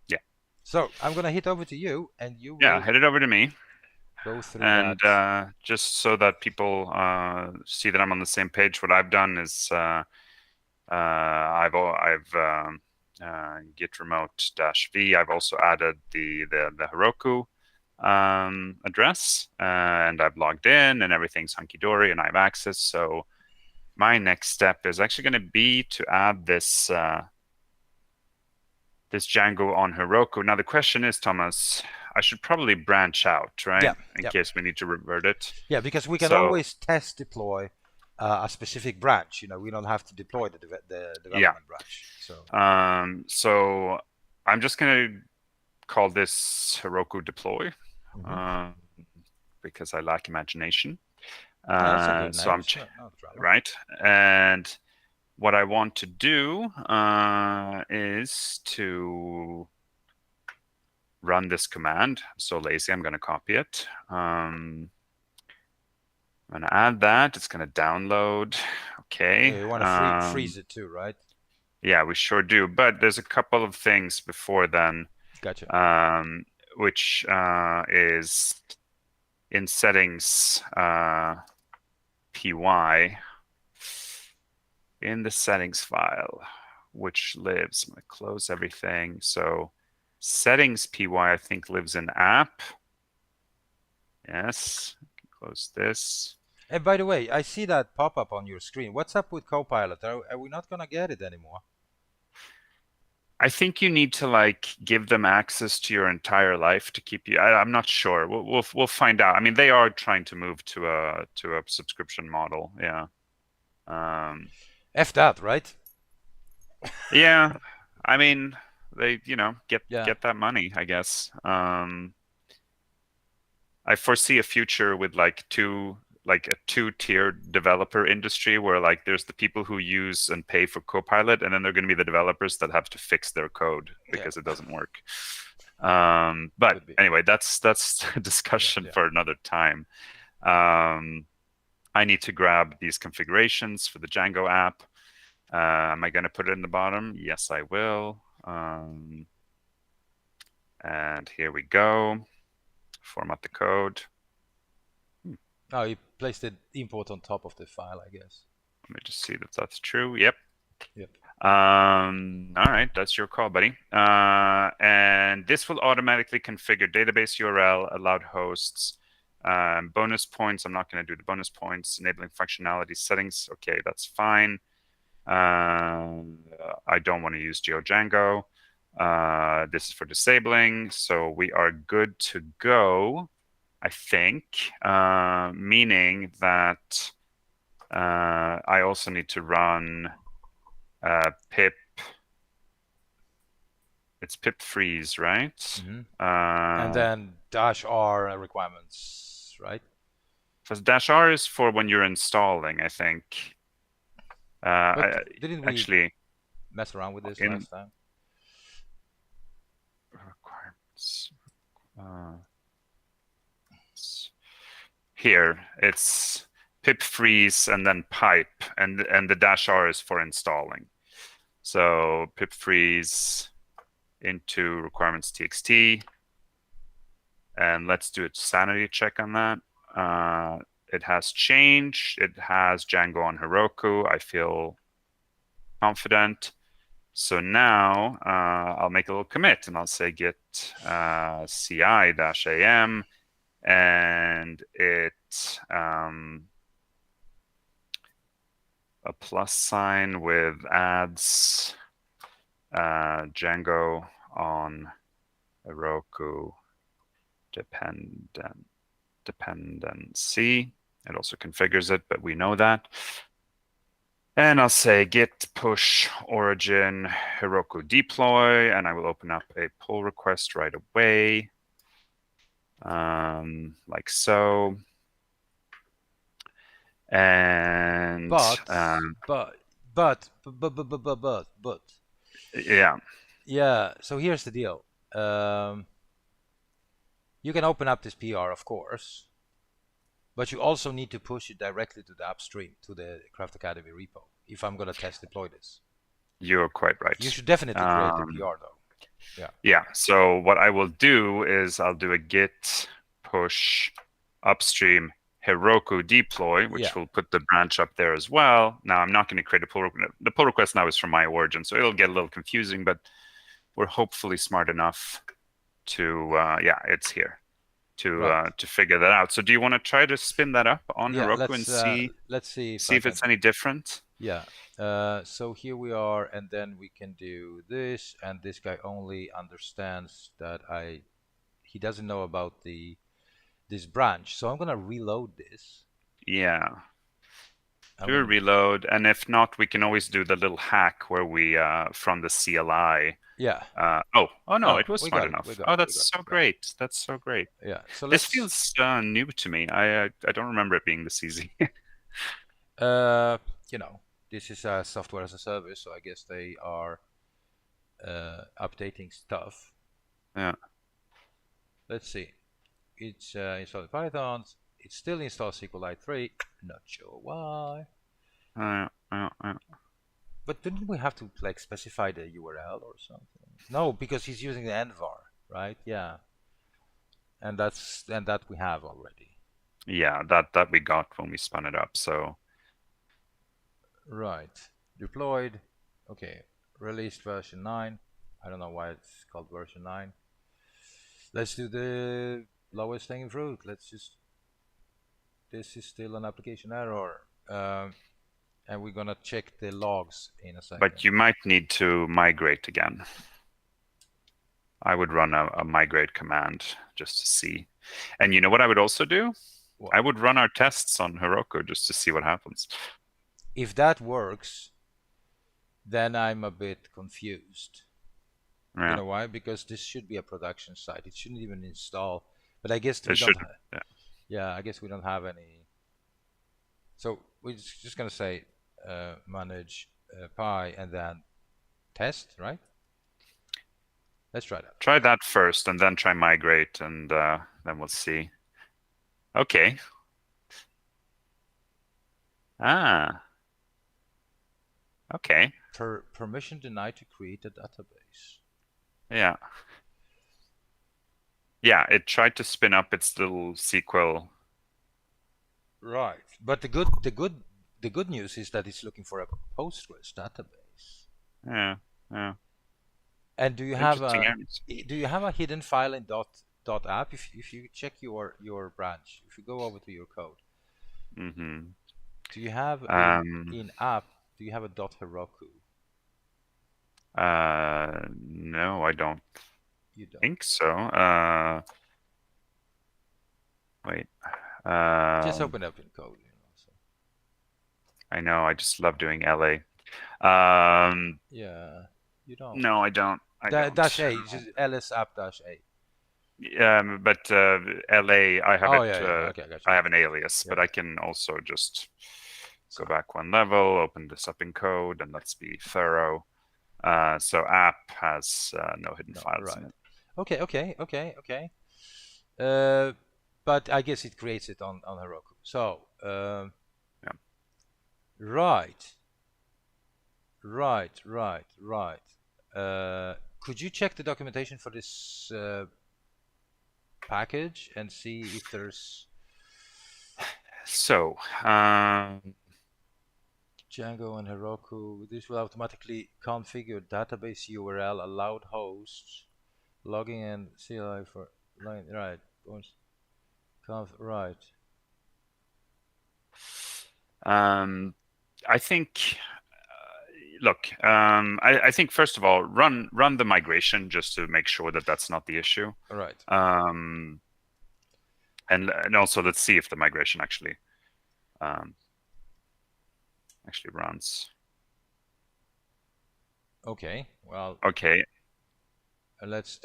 Yeah. So I'm going to hit over to you, and you will... Yeah, head it over to me. Go through and that. Just so that people see that I'm on the same page, what I've done is I've git remote -v. I've also added the Heroku address, and I've logged in, and everything's hunky-dory, and I have access. So my next step is actually going to be to add this this Django on Heroku. Now the question is, Thomas, I should probably branch out, right? Yeah. In case we need to revert it. Yeah, because we can always test deploy a specific branch. We don't have to deploy the development branch. So I'm just going to call this Heroku deploy because I lack imagination. That's a good so name. Right. And what I want to do is to run this command. I'm so lazy, I'm going to copy it. I'm going to add that. It's going to download. Okay. Yeah, you want to freeze it too, right? Yeah, we sure do. But there's a couple of things before then. Gotcha. Which is in settings py in the settings file, which lives. I'm going to close everything. So settings py, I think, lives in app. Yes. Close this. And by the way, I see that pop up on your screen. What's up with Copilot? Are we not gonna get it anymore? I think you need to like give them access to your entire life to keep you. I'm not sure. We'll find out. I mean, they are trying to move to a subscription model. Yeah. Um, F that, right? yeah. I mean, they get Yeah. get that money, I guess. I foresee a future with like a two-tiered developer industry where like there's the people who use and pay for Copilot, and then there are going to be the developers that have to fix their code Yeah. because it doesn't work. But Could be. anyway, that's a Yeah. discussion Yeah. for another time. Um, I need to grab these configurations for the Django app. Am I going to put it in the bottom? Yes, I will. And here we go. Format the code. Oh, you placed the import on top of the file, I guess. Let me just see if that's true. Yep. Yep. All right, that's your call, buddy. And this will automatically configure database URL, allowed hosts, bonus points. I'm not going to do the bonus points, enabling functionality settings. Okay, that's fine. I don't want to use GeoDjango. This is for disabling, so we are good to go, I think, meaning that I also need to run pip. It's pip freeze, right? Mm-hmm. And then -r requirements, right? Because -r is for when you're installing, I think. But didn't we Actually, mess around with this in last time? requirements, here it's pip freeze and then pipe, and the -r is for installing. So pip freeze into requirements txt, and let's do a sanity check on that. It has changed. It has Django on Heroku. I feel confident. So now I'll make a little commit, and I'll say git ci-am, and it a plus sign with adds Django on Heroku dependency. It also configures it, but we know that. And I'll say git push origin Heroku deploy, and I will open up a pull request right away, like so. And But yeah, yeah. So here's the deal. You can open up this PR, of course, but you also need to push it directly to the upstream, to the Craft Academy repo, if I'm going to test deploy this. you're quite right. You should definitely create the PR, though. Yeah. Yeah. So what I will do is I'll do a git push upstream Heroku deploy, which will put the branch up there as well. Now I'm not going to create a pull request. The pull request now is from my origin, so it'll get a little confusing, but we're hopefully smart enough to yeah, it's here to figure that out. So do you want to try to spin that up on Heroku and let's see if it's any different? Yeah. So here we are, and then we can do this, and this guy only understands that he doesn't know about this branch. So I'm gonna reload this. Yeah. Do a reload, and if not, we can always do the little hack where we from the CLI. Yeah. Oh no, it was smart enough. Oh, that's so great. That's so great. Yeah. So this feels new to me. I don't remember it being this easy. You know, this is a software as a service, so I guess they are updating stuff. Yeah. Let's see. It's installed Python. It still installs SQLite 3. Not sure why. But didn't we have to like specify the URL or something? No, because he's using the envar, right? Yeah. And that we have already. Yeah, that we got when we spun it up. So. Right. Deployed. Okay. Released version 9. I don't know why it's called version 9. Let's do the lowest hanging fruit. Let's just this is still an application error. And we're gonna check the logs in a second. But you might need to migrate again. I would run a migrate command just to see. And you know what I would also do? What? I would run our tests on Heroku just to see what happens. If that works, then I'm a bit confused. Yeah. You know why? Because this should be a production site. It shouldn't even install. But I guess we It don't. should. Yeah. Yeah, I guess we don't have any. So we're just gonna say manage pi and then test, right? Let's try that. Try that first and then try migrate, and then we'll see. Okay. Ah. Okay. Permission denied to create a database. Yeah. Yeah, it tried to spin up its little SQL. Right. But the good news is that it's looking for a Postgres database. Yeah. Yeah. And do you have Interesting. a hidden file in dot app? If you check your branch, if you go over to your code, Mm-hmm. do you have in app? Do you have a dot Heroku? No, I don't You don't. think so. Wait. Just open up in code. So. I know. I just love doing LA. Yeah, you don't. No, I don't. I don't. Dash A, just ls app dash A. But LA, I have it. Okay, I got you. I have an alias, Yeah. but I can also just go back one level, open this up in code, and let's be thorough. So app has no hidden files in it. Okay. But I guess it creates it on Heroku. So Yeah. right. Could you check the documentation for this package and see if there's So Django and Heroku? This will automatically configure database URL, allowed hosts, logging and CLI for line. Right. Right. I think. Look, I think first of all, run the migration just to make sure that that's not the issue. Right. And also let's see if the migration actually runs. Okay. Well. Okay. Let's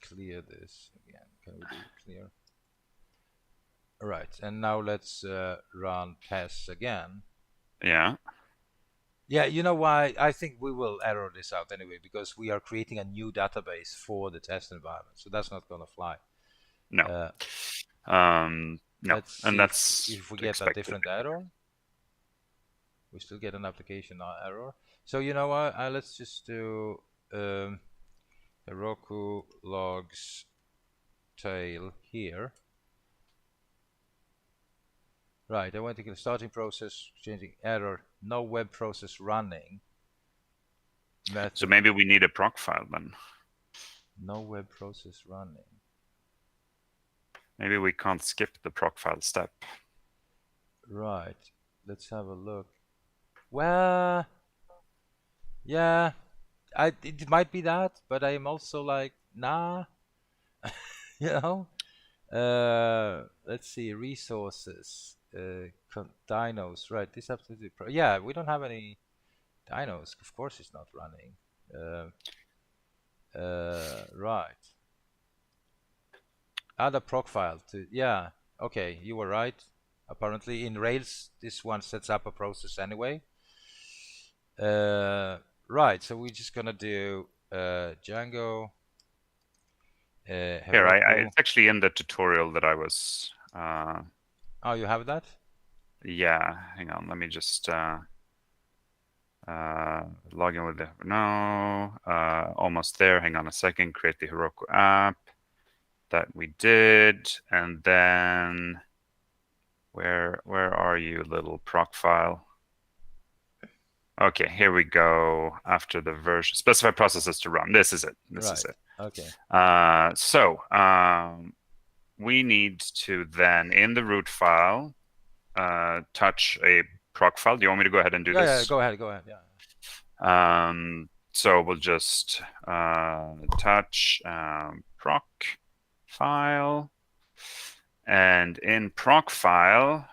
clear this again. Can we do clear? Right. And now let's run tests again. Yeah. Yeah, you know why? I think we will error this out anyway because we are creating a new database for the test environment, so that's not gonna fly. No. No. Let's see and that's if we get a different error. We still get an application error. So you know what? Let's just do Heroku logs tail here. Right, I went to the starting process, changing error, no web process running. Method. So maybe we need a proc file then. No web process running. Maybe we can't skip the proc file step. Right, let's have a look. Well, yeah, it might be that, but I'm also like, nah, you know. Let's see, resources, dynos, right? This absolutely, yeah, we don't have any dynos. Of course, it's not running. Right. Add a proc file to, yeah. Okay, you were right. Apparently, in Rails, this one sets up a process anyway. Right. So we're just gonna do Django. Here, it's actually in the tutorial that I was. Oh, you have that? Yeah, hang on. Let me just log in with the almost there. Hang on a second. Create the Heroku app that we did, and then where are you, little proc file? Okay, here we go. After the version, specify processes to run. This is it. This is it. Okay. we need to then, in the root file, touch a proc file. Do you want me to go ahead and do Yeah, this? go ahead, yeah. So we'll just touch proc file, and in proc file,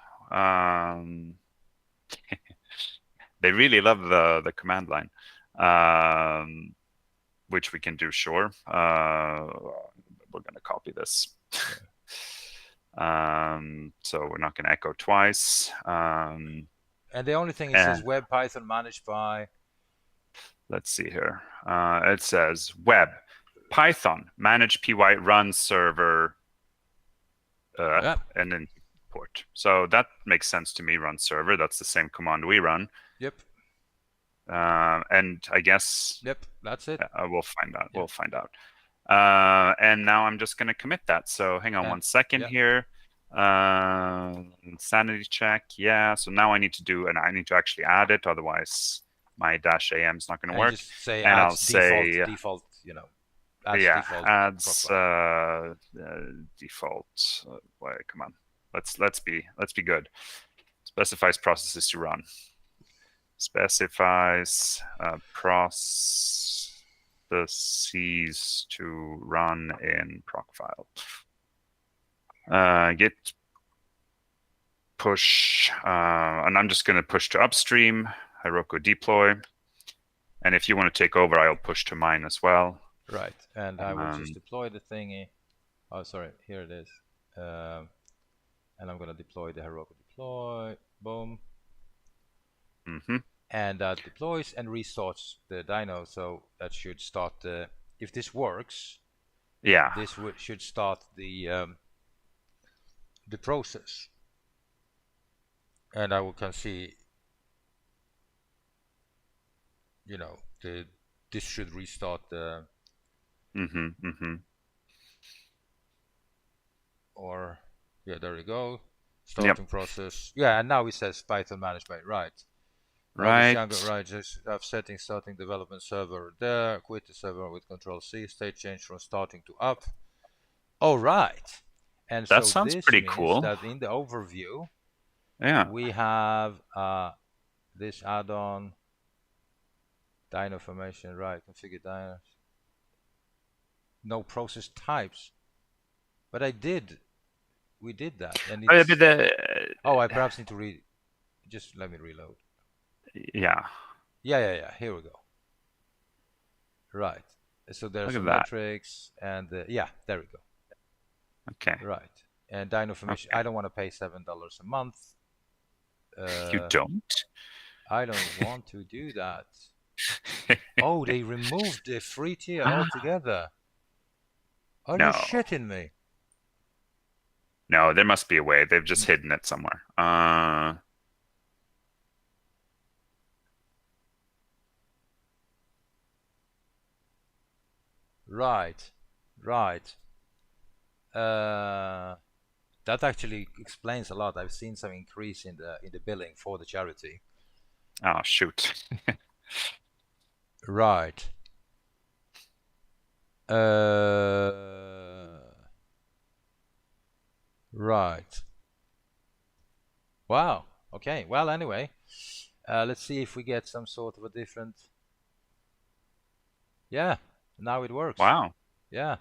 they really love the command line, which we can do, sure. We're going to copy this. So we're not going to echo twice. And the only thing it says web Python managed by. Let's see here. It says web Python manage py run server and then port. So that makes sense to me. Run server. That's the same command we run. Yep. And I guess. Yep. That's it. We'll find out. Yep. We'll find out. And now I'm just going to commit that. So hang on 1 second here. Sanity check. Yeah. So now I need to I need to actually add it. Otherwise, my -am is not going to work. Just say and I'll say default. You know. Adds default. Come on. Let's be good. Specifies processes to run. Specifies processes to run in proc file. Git push, and I'm just going to push to upstream, Heroku deploy. And if you want to take over, I'll push to mine as well. Right, and I will just deploy the thingy. Oh, sorry, here it is. And I'm going to deploy the Heroku deploy. Boom. And that deploys and restarts the dyno. So that should start the. If this works, this should start the process. And I can see, you know, this should restart the. Or there we go. Starting process. Yeah, and now it says Python management. Right. Just have settings starting development server there. Quit the server with Control C. State change from starting to up. All right. And that so sounds this pretty means cool. that in the overview, we have this add-on dyno formation, right? Configure dynos. No process types, but we did that, and it's, I perhaps need to read. Just let me reload. Yeah. Here we go. Right. So there's some metrics, and there we go. Okay. Right. And dyno formation. I don't want to pay $7 a month. You don't? I don't want to do that. Oh, they removed the free tier altogether. Are you shitting me? No, there must be a way. They've just hidden it somewhere. Right. That actually explains a lot. I've seen some increase in the billing for the charity. Oh shoot. Right. Right. Wow. Okay. Well, anyway, let's see if we get some sort of a different. Yeah. Now it works. Wow. Yeah.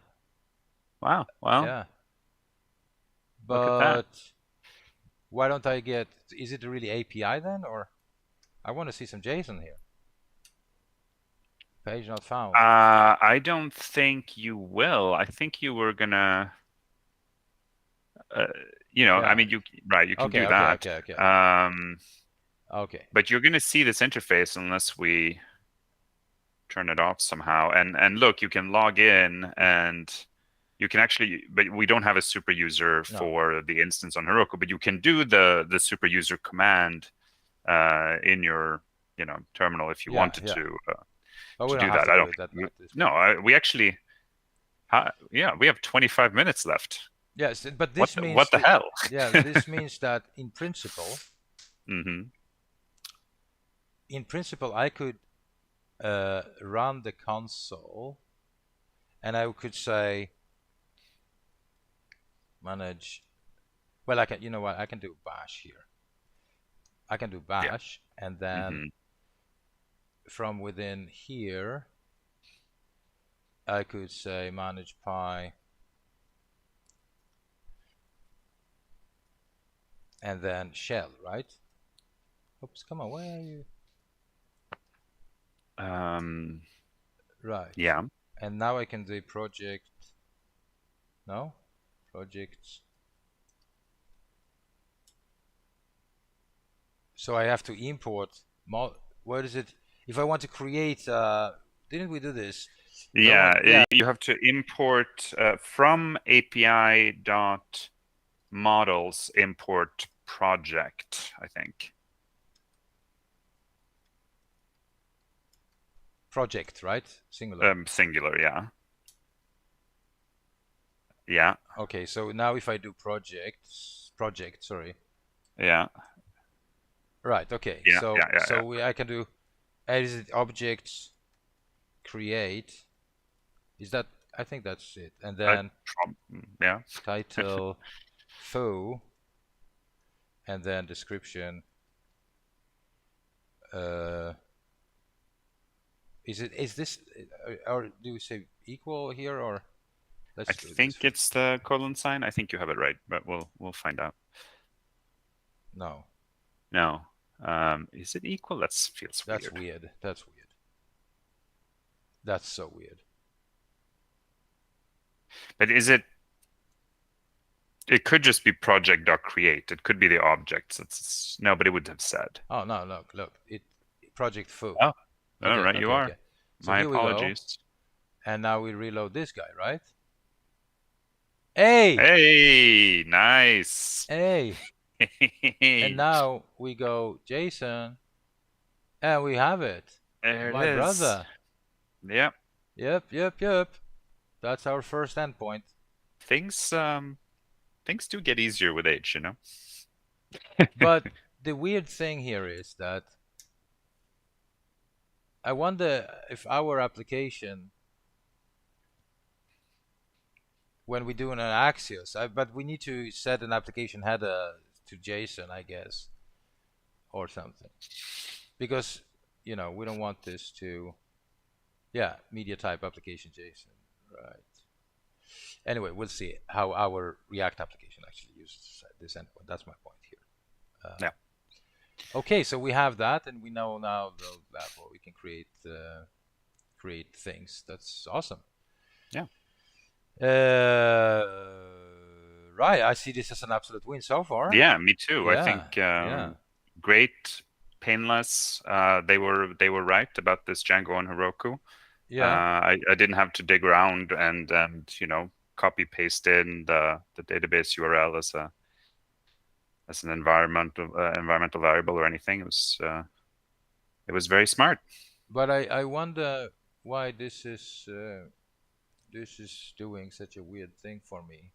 Wow. Well. Yeah. But why don't I get? Is it really API then, or I want to see some JSON here? Page not found. I don't think you will. I think you were gonna. I mean, you can do that. Okay. But you're gonna see this interface unless we turn it off somehow. And look, you can log in and you can actually, but we don't have a super user for the instance on Heroku, but you can do the super user command in your terminal if you wanted to do that. I don't. We actually, we have 25 minutes left. Yes, but this means what the hell? This means that in principle, I could run the console, and I could say, manage. Well, I can. You know what? I can do bash here. I can do Yeah. bash, and then Hmm. from within here, I could say manage pi, and then shell, right? Oops, come on, where are you? Right. Yeah. And now I can do project. No, projects. So I have to import. Where is it? If I want to create, didn't we do this? If I want, Yeah, yeah, you have to import from API dot models import project, I think. project, right? Singular. Singular, yeah. Yeah, Okay, so now if I do project, sorry. yeah, Right. Okay. yeah, So yeah, yeah, yeah. I can do edit objects, create. Is that? I think that's it. And then Yeah. title, foo, and then description. Uh, is this or do we say equal here or I let's do this think first. it's the colon sign. I think you have it right, but we'll find out. No, No. Is it equal? That feels that's weird. weird. That's weird. That's so weird. But is it? It could just be project.create. It could be the objects. It's nobody would have said. Oh no, look, it project foo. Oh, all Okay, right, you okay, are. okay. So My here we go, apologies. and now we reload this guy, right? Hey, Hey, nice. hey, and Hey, now we go JSON, and we have it, there it my is. brother. Yep. Yep. That's our first endpoint. Things things do get easier with age, you know? But the weird thing here is that I wonder if our application, when we do an Axios, but we need to set an application header to JSON, I guess, or something, because we don't want this to, yeah, media type application JSON, right? Anyway, we'll see how our React application actually uses this endpoint. That's my point here. Yeah. Okay, so we have that, and we know now the level we can create things. That's awesome. Yeah. Right, I see this as an absolute win so far. Yeah, me too. I Yeah, think yeah, great, painless. They were right about this Django and Heroku. yeah. I didn't have to dig around and copy paste in the database URL as an environmental variable or anything. It was very smart. But I wonder why this is doing such a weird thing for me.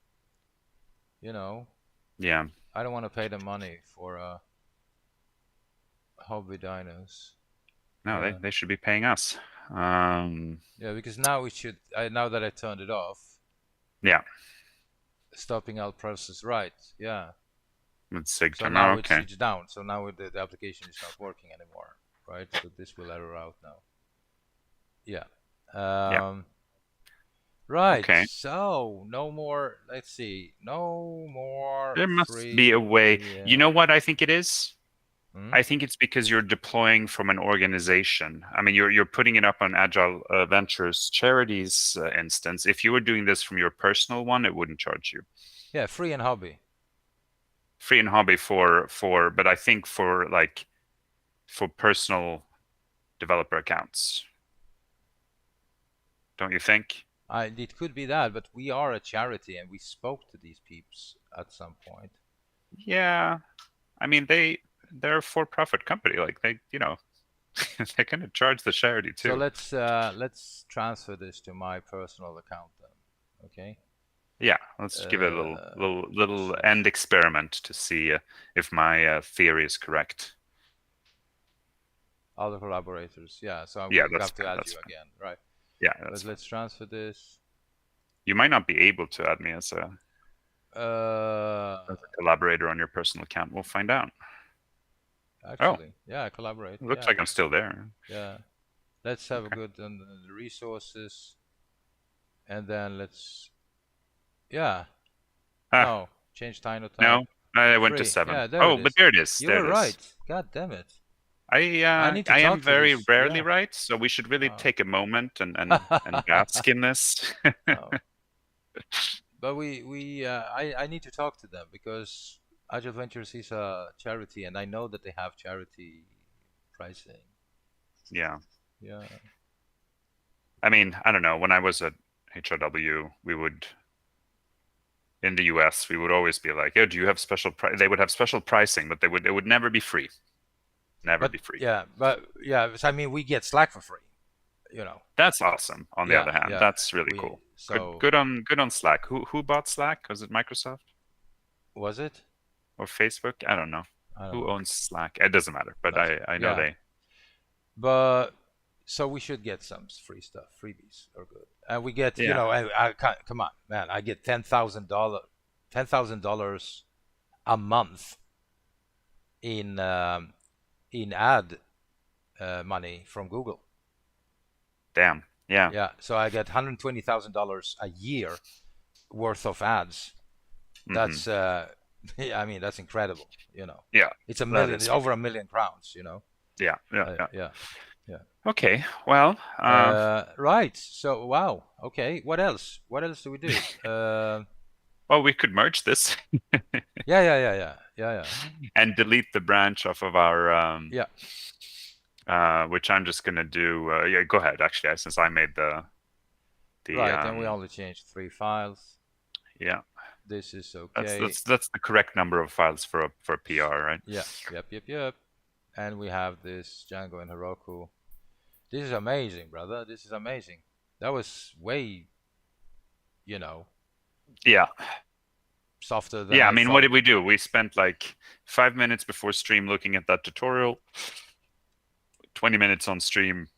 Yeah. I don't want to pay the money for hobby dinos. No, they Yeah, they should be paying us. yeah, because now it should. Now that I turned it off, Yeah. stopping out process. Right. Yeah. Let's sig So time. now Oh, it's okay. it's down. So now the application is not working anymore. Right. So this will error out now. Yeah. Yeah. Right. Okay. So no more. Let's see. No more There must be free. a way. You Yeah. know what I think it is? Hmm? I think it's because you're deploying from an organization. I mean, you're putting it up on Agile Ventures Charities instance. If you were doing this from your personal one, it wouldn't charge you. Yeah. Free and hobby. Free and hobby but I think for personal developer accounts, don't you think? It could be that, but we are a charity and we spoke to these peeps at some point. Yeah. I mean, they're a for-profit company. Like they're gonna charge the charity So too. let's transfer this to my personal account then. Okay. Yeah, let's give it a little Uh, little little so end experiment to see if my theory is correct. other collaborators. Yeah. So Yeah, we that's have to fine. add That's you fine. again, right? Yeah, But that's fine. let's transfer this. You might not be able to add me as a. Uh, As a collaborator on your personal account, we'll find out. Oh, Actually, yeah, collaborate. it looks Yeah, like I'm still there. yeah. Let's have a Okay. good on the resources, and then let's. Yeah. Ah, No, change type. no, I went to Free. 7. Yeah, there Oh, it but is. there it is. You There were it is. right. God damn it. I I uh, need to I am talk to very this. rarely Yeah. right, so we should really Oh. take a moment and bask in this. Oh. But I need to talk to them because Agile Ventures is a charity, and I know that they have charity pricing. Yeah. Yeah. I mean, I don't know. When I was at HRW, we would in the US, we would always be like, "Oh, do you have special price?" They would have special pricing, but it would never be free. Never be free. But yeah, so, I mean, we get Slack for free. You know. That's awesome. On the Yeah, other hand, yeah. that's really We cool. so Good on Slack. Who bought Slack? Was it Microsoft was it? or Facebook? I don't know. I don't Who know. owns Slack? It doesn't matter, but Doesn't. I know Yeah, they. but so we should get some free stuff. Freebies are good, and we get Yeah, I can't, come on, man. I get $10,000 a month in ad money from Google. damn. Yeah. Yeah, so I get $120,000 a year worth of ads. Hmm. That's I mean, that's incredible. You know, Yeah. it's a That million, is. over £1 million. You know. Yeah. Yeah. Yeah. Yeah, yeah. Okay. Well, Right. So, wow. Okay. What else? What else do we do? well, we could merge this Yeah. and delete the branch off of our Yeah. which I'm just gonna do. Yeah, go ahead. Actually, since I made the Right. And we only changed 3 files. yeah, This is okay. that's the correct number of files for a PR, right? Yeah. Yep. And we have this Django and Heroku. This is amazing, brother. This is amazing. That was way, you know, Yeah, softer than yeah. I I mean, what thought. did we do? We spent like 5 minutes before stream looking at that tutorial, 20 minutes on stream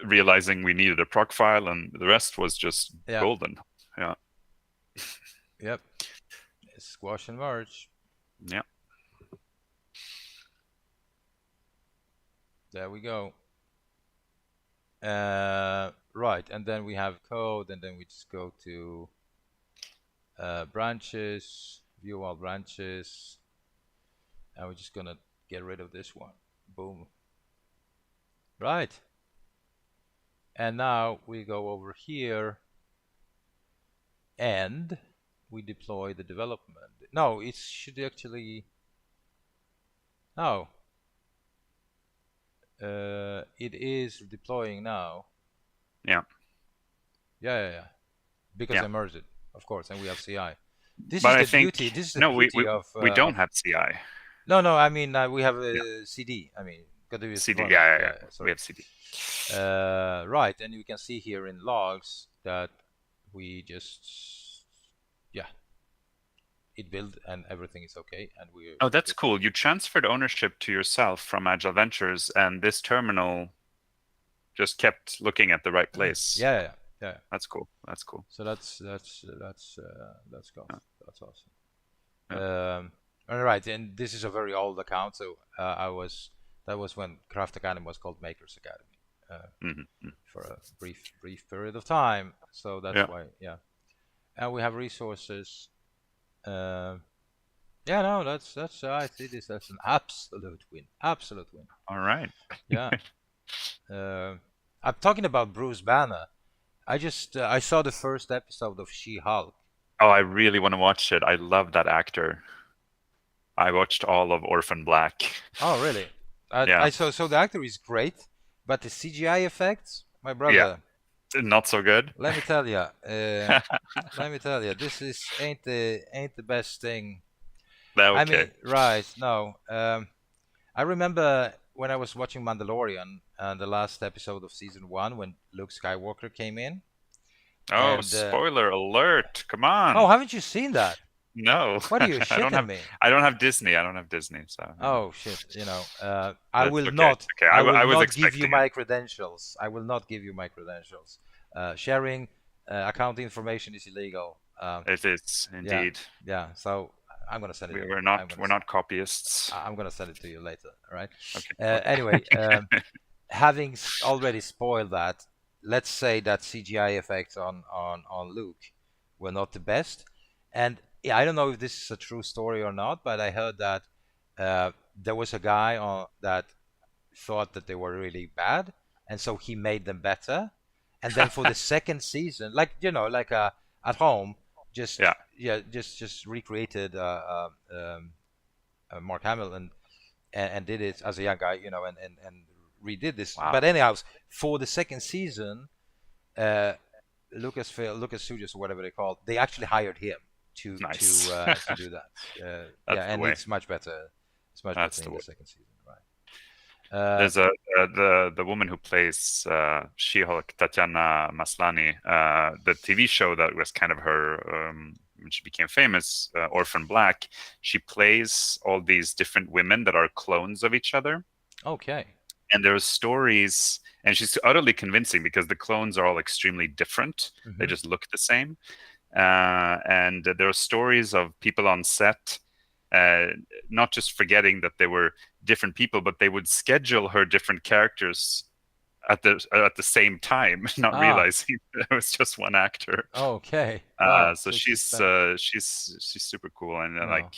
realizing we needed a proc file, and the rest was just Yeah. golden. Yeah, Yep. Squash and merge. yeah. There we go. Right, and then we have code, and then we just go to branches, view all branches, and we're just gonna get rid of this one. Boom. Right. And now we go over here and we deploy the development. No, it should actually. No. It is deploying now. Yeah. Yeah. Because Yeah. I merged it, of course, and we have CI. This But I is the think beauty. This is the no, beauty of. we don't have CI. No. I mean, we have Yeah. a CD. I mean, continuous CD. deployment. Yeah. We Sorry. have CD. Right, and you can see here in logs that we just, yeah, it built and everything is okay, and we. Oh, that's cool. You transferred ownership to yourself from Agile Ventures, and this terminal just kept looking at the right place. Yeah. That's cool. That's cool. So that's cool. Yeah. That's awesome. All right, and this is a very old account, so that was when Craft Academy was called Makers Academy for a brief period of time. So that's why, yeah. And we have resources. Yeah, no, that's I see this as an absolute win. Absolute win. All right. Yeah. I'm talking about Bruce Banner. I saw the first episode of She-Hulk. Oh, I really want to watch it. I love that actor. I watched all of Orphan Black. Oh, really? Yeah. So the actor is great, but the CGI effects, my brother. Yeah. Not so good. Let me tell you. This ain't the best thing. Okay. I mean, right? No. I remember when I was watching Mandalorian and the last episode of season 1 when Luke Skywalker came in. Oh, and, spoiler alert! Come on. Oh, haven't you seen that? No. What are you shitting me? I don't have Disney. So. Oh shit! I will okay. not. Okay. I will I was not give you expecting my credentials. I will not give you my credentials. Sharing account information is illegal. It is Yeah, indeed. yeah. So I'm gonna send it. We're I'm not gonna. we're not copyists. I'm gonna send it to you later. All right. Okay. Anyway, Okay. having already spoiled that, let's say that CGI effects on Luke were not the best, and yeah, I don't know if this is a true story or not, but I heard that there was a guy that thought that they were really bad, and so he made them better, and then for the second season, like like at home, just Yeah. yeah, just recreated Mark Hamill and did it as a young guy, and redid this. Wow. But anyhow, for the second season, uh, Lucas Studios or whatever they call it, they actually hired him Nice. to do that. Yeah, That's the and way. it's much better. It's much That's better the in way. the second season, right? There's the woman who plays She-Hulk, Tatiana Maslany. The TV show that was kind of her when she became famous, Orphan Black. She plays all these different women that are clones of each other, Okay. and there are stories. And she's utterly convincing because the clones are all extremely different. They Mm-hmm. just look the same. And there are stories of people on set uh, not just forgetting that they were different people, but they would schedule her different characters at the same time, not Ah. realizing it was just one actor. Okay. Wow. So So she's spent. she's super cool, and Wow. like,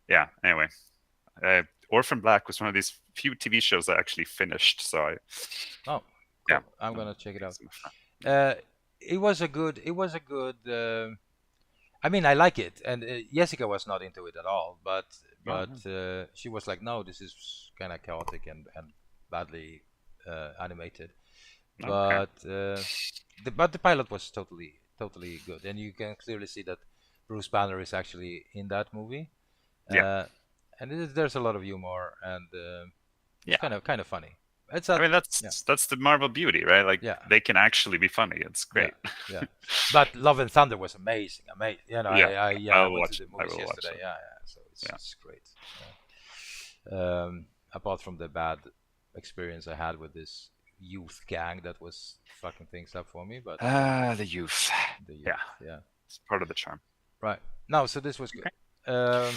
yeah. Anyway, Orphan Black was one of these few TV shows I actually finished. So Oh, yeah, cool. I'm um, gonna check it out. it's a fan. It was a good. It was a good. I mean, I like it, and Jessica was not into it at all. Oh, She was like, "No, this is kind of chaotic and badly animated." okay. But the pilot was totally good, and you can clearly see that Bruce Banner is actually in that movie, Yeah, uh, and there's a lot of humor, and it's yeah. kind of funny. It's I a mean, Yeah, that's the Marvel beauty, right? Like yeah, they can actually be funny. It's yeah, great. yeah. But Love and Thunder was amazing, amazing. Yeah, I I'll went to watch the it. I movies will watch yesterday. it. Yeah, yeah. So it's Yeah. it's great. Apart from the bad experience I had with this youth gang that was fucking things up for me, but The youth. the youth, Yeah, yeah. it's part of the charm. Right. No, so this was good. Okay. Um,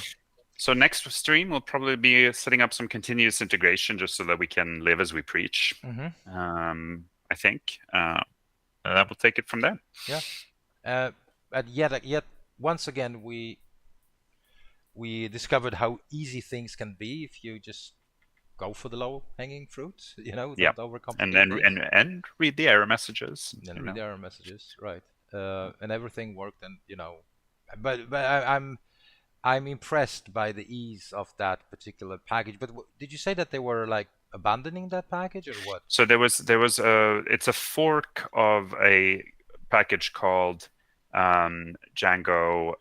So next stream will probably be setting up some continuous integration just so that we can live as we preach. mhm, I think that will take it from there. yeah. And yet once again we discovered how easy things can be if you just go for the low hanging fruit. Yeah, Don't and overcomplicate and things. and read the error messages. And You read know. error messages, right? And everything worked, and but I'm impressed by the ease of that particular package. But did you say that they were like abandoning that package or what? So there was a it's a fork of a package called Django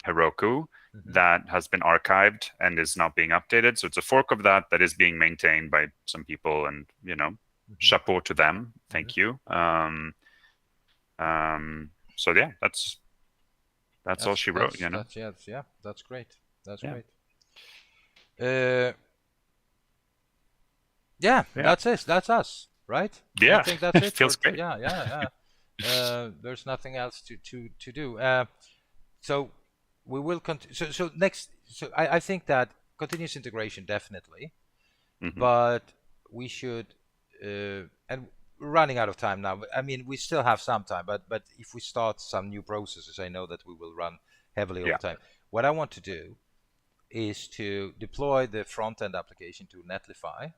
Heroku Hmm. that has been archived and is not being updated. So it's a fork of that that is being maintained by some people, and Hmm. chapeau to them. Hmm. Thank you. So yeah, that's all she wrote. That's great. That's Yeah, great. Uh, yeah, yeah, that's it. That's us, right? I yeah. think that's It it feels great. yeah, yeah, yeah. There's nothing else to do. So we will continue. So next, so I think that continuous integration definitely, Hmm. but we should, and we're running out of time now. But I mean, we still have some time. But if we start some new processes, I know that we will run heavily over Yeah. time. What I want to do is to deploy the front end application to Netlify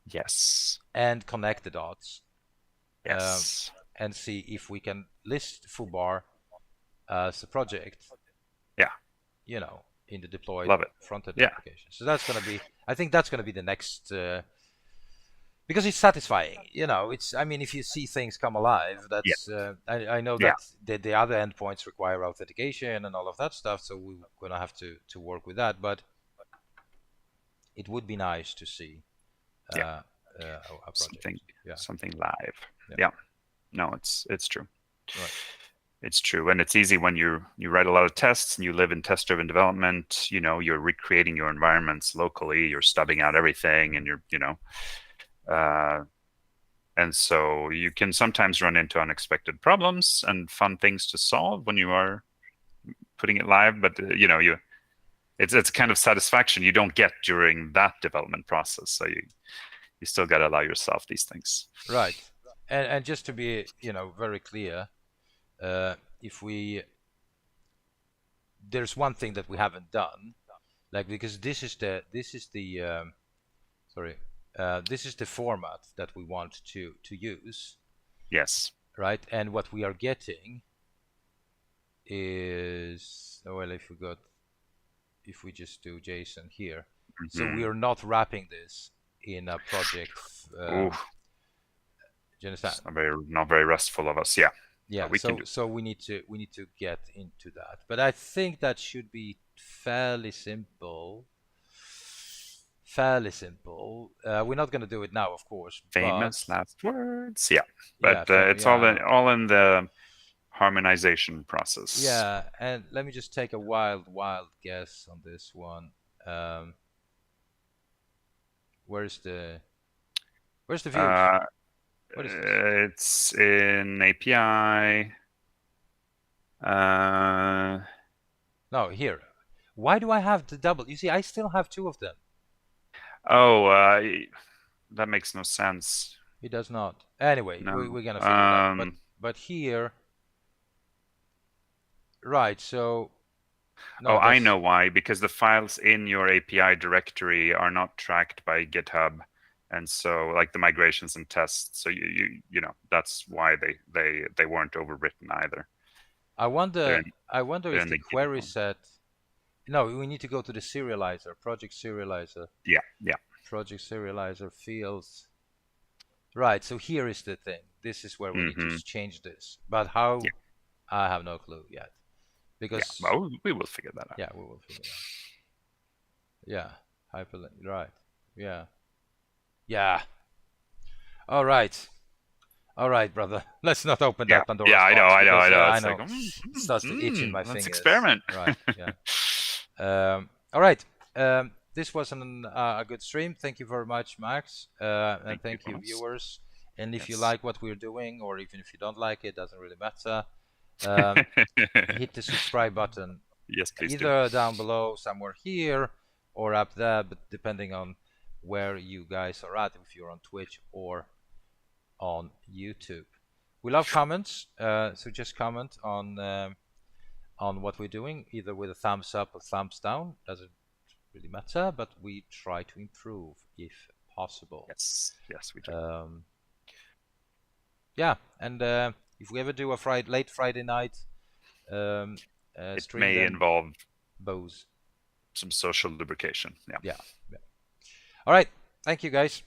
Yes. and connect the dots, uh, Yes. and see if we can list Fubar as a project, Yeah. in the deployed Love it. front-end Yeah. application. So I think that's going to be the next, because it's satisfying. I mean, if you see things come alive, Yeah. I know Yeah. that the other endpoints require authentication and all of that stuff, so we're going to have to work with that. But it would be nice to see Yeah. a project. Something. Yeah. Something live. Yeah. Yeah. No, it's true. Right. It's true, and it's easy when you write a lot of tests and you live in test-driven development. You're recreating your environments locally. You're stubbing out everything, and you're uh, And so you can sometimes run into unexpected problems and fun things to solve when you are putting it live. But it's kind of satisfaction you don't get during that development process. So you still got to allow yourself these things. Right. And just to be, very clear, if there's one thing that we haven't done, like, because sorry, this is the format that we want to use, Yes. right? And what we are getting is, oh well, I forgot, if we just do JSON here. So we Mm-hmm. are not wrapping this in a project. Ooh, Do you understand? it's not very restful of us. Yeah, Yeah. but we can do. So we need to get into that, but I think that should be fairly simple. Fairly simple. We're not going to do it now, of course, but Famous last words. Yeah, but yeah, it's yeah, I know. all in the harmonization process. Yeah, and let me just take a wild guess on this one. Um, where's the where's the views? Uh, What is this? it's in API. No, here. Why do I have the double? You see, I still have two of them. Oh, that makes no sense. It does not. Anyway, No. we're gonna figure it out. But here, right? So Oh, no, I that's know why. Because the files in your API directory are not tracked by GitHub, and so like the migrations and tests. So that's why they weren't overwritten either. I They're wonder. in, I wonder they're if in the the Git query one. set. No, we need to go to the serializer, project serializer, Yeah, yeah. project serializer fields. Right. So here is the thing. This is where we need to Mm-hmm. change this. But how? Yeah, I have no clue yet. yeah. Because Well, we will figure that out. yeah, we will figure it out. Yeah, hyperlink. Right. Yeah. Yeah. All right. All right, brother. Let's not open Yeah, that yeah. Pandora's box because I know. I It's like, know it starts to itch in my let's fingers. experiment. Right. Yeah. All right. This was a good stream. Thank you very much, Max, and Thank you, thank you, Thomas. viewers. And if you Yes. like what we're doing, or even if you don't like it, doesn't really matter. Um, hit the subscribe button Yes, please do. either down below, somewhere here, or up there, but depending on where you guys are at, if you're on Twitch or on YouTube. We love comments, so just comment on what we're doing, either with a thumbs up or thumbs down. Doesn't really matter, but we try to improve if possible. Yes, yes, we do. Yeah, and if we ever do a late Friday night It stream, may then involve Bose. some social lubrication. Yeah. Yeah, yeah. All right. Thank you, guys.